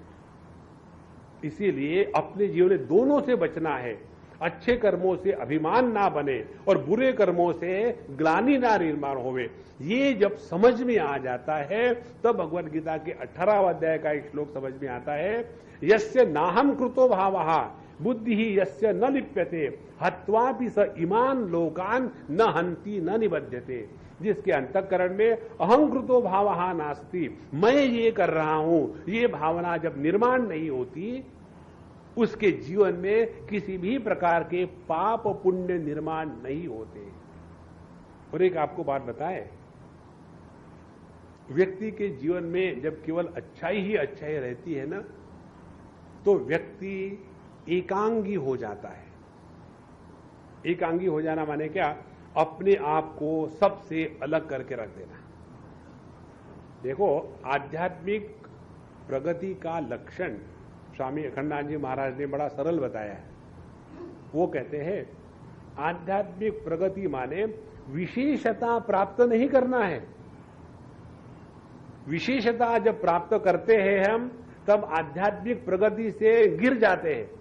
इसीलिए अपने जीवन में दोनों से बचना है, अच्छे कर्मों से अभिमान ना बने और बुरे कर्मों से ग्लानि ना निर्माण होवे। ये जब समझ में आ जाता है तब भगवद गीता के 18वें अध्याय का एक श्लोक समझ में आता है, यस्य नाहम कृतो भावः बुद्धि ही यस्य न लिप्यते हत्वापि स इमान लोकान न हंति न निबध्यते। जिसके अंतःकरण में अहंकृतो भावः नास्ति, मैं ये कर रहा हूं, ये भावना जब निर्माण नहीं होती, उसके जीवन में किसी भी प्रकार के पाप पुण्य निर्माण नहीं होते। और एक आपको बात बताए, व्यक्ति के जीवन में जब केवल अच्छाई ही अच्छाई रहती है ना, तो व्यक्ति एकांगी हो जाता है। एकांगी हो जाना माने क्या? अपने आप को सबसे अलग करके रख देना। देखो, आध्यात्मिक प्रगति का लक्षण स्वामी अखंडानंद जी महाराज ने बड़ा सरल बताया है। वो कहते हैं आध्यात्मिक प्रगति माने विशेषता प्राप्त नहीं करना है। विशेषता जब प्राप्त करते हैं हम, तब आध्यात्मिक प्रगति से गिर जाते हैं।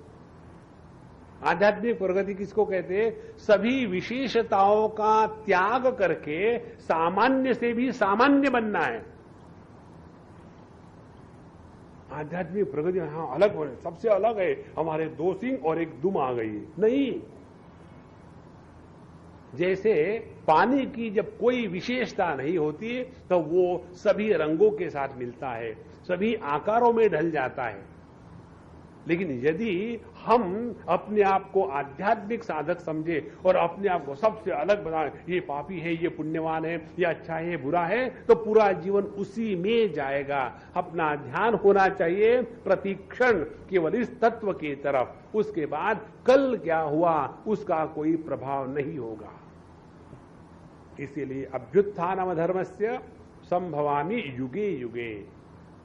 आध्यात्मिक प्रगति किसको कहते हैं? सभी विशेषताओं का त्याग करके सामान्य से भी सामान्य बनना है। आध्यात्मिक प्रगति हाँ अलग हो, सबसे अलग है, हमारे दो सिंह और एक दुम आ गई, नहीं। जैसे पानी की जब कोई विशेषता नहीं होती तो वो सभी रंगों के साथ मिलता है, सभी आकारों में ढल जाता है। लेकिन यदि हम अपने आप को आध्यात्मिक साधक समझे और अपने आप को सबसे अलग बनाए, ये पापी है, ये पुण्यवान है, ये अच्छा है, ये बुरा है, तो पूरा जीवन उसी में जाएगा। अपना ध्यान होना चाहिए प्रतिक्षण केवल इस तत्व की तरफ। उसके बाद कल क्या हुआ उसका कोई प्रभाव नहीं होगा। इसीलिए अभ्युत्थानम धर्मस्य संभवामि युगे युगे।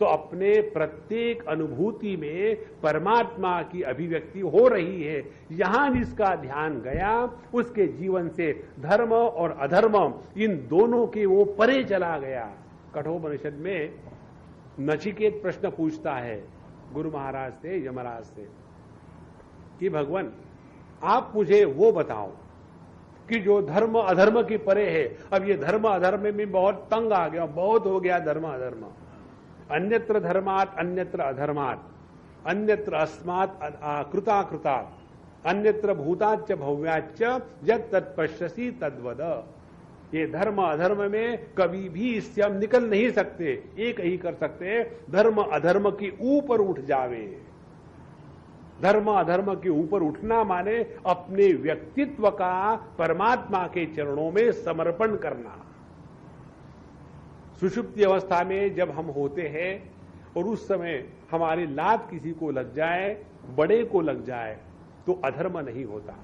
तो अपने प्रत्येक अनुभूति में परमात्मा की अभिव्यक्ति हो रही है, यहां जिसका ध्यान गया उसके जीवन से धर्म और अधर्म इन दोनों के वो परे चला गया। कठोपनिषद में नचिकेत प्रश्न पूछता है गुरु महाराज से, यमराज से, कि भगवान आप मुझे वो बताओ कि जो धर्म अधर्म की परे है। अब ये धर्म अधर्म में भी बहुत तंग आ गया, बहुत हो गया धर्म अधर्म। अन्यत्र धर्मात् अन्यत्र अधर्मात्, अन्यत्र अस्मात् कृताकृतात्, अन्यत्र भूताच्च भव्याच्च यत् तत्पश्यसि तद्वद। ये धर्म अधर्म में कभी भी इससे हम निकल नहीं सकते। एक ही कर सकते, धर्म अधर्म की ऊपर उठ जावे। धर्म अधर्म के ऊपर उठना माने अपने व्यक्तित्व का परमात्मा के चरणों में समर्पण करना। सुषुप्ति अवस्था में जब हम होते हैं और उस समय हमारी लात किसी को लग जाए, बड़े को लग जाए, तो अधर्म नहीं होता।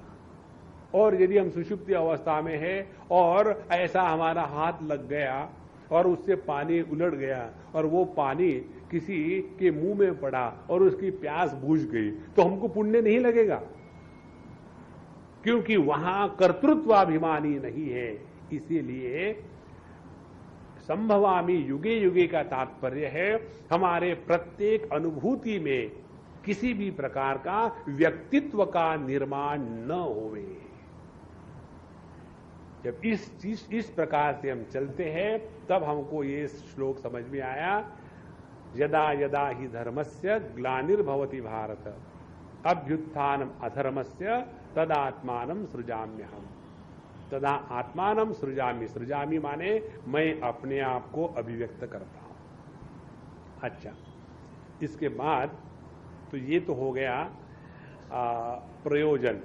और यदि हम सुषुप्ति अवस्था में हैं और ऐसा हमारा हाथ लग गया और उससे पानी उलट गया और वो पानी किसी के मुंह में पड़ा और उसकी प्यास बुझ गई, तो हमको पुण्य नहीं लगेगा, क्योंकि वहां कर्तृत्वाभिमानी नहीं है। इसीलिए संभवामि युगे युगे का तात्पर्य है हमारे प्रत्येक अनुभूति में किसी भी प्रकार का व्यक्तित्व का निर्माण न होवे। जब इस प्रकार से हम चलते हैं तब हमको ये श्लोक समझ में आया, यदा यदा ही धर्मस्य ग्लानिर्भवति भारत अभ्युत्थानम अधर्मस्य तदात्मानं सृजाम्यहम्। तदा आत्मानं सृजामि, सृजामि माने मैं अपने आप को अभिव्यक्त करता हूं। अच्छा, इसके बाद तो ये तो हो गया प्रयोजन।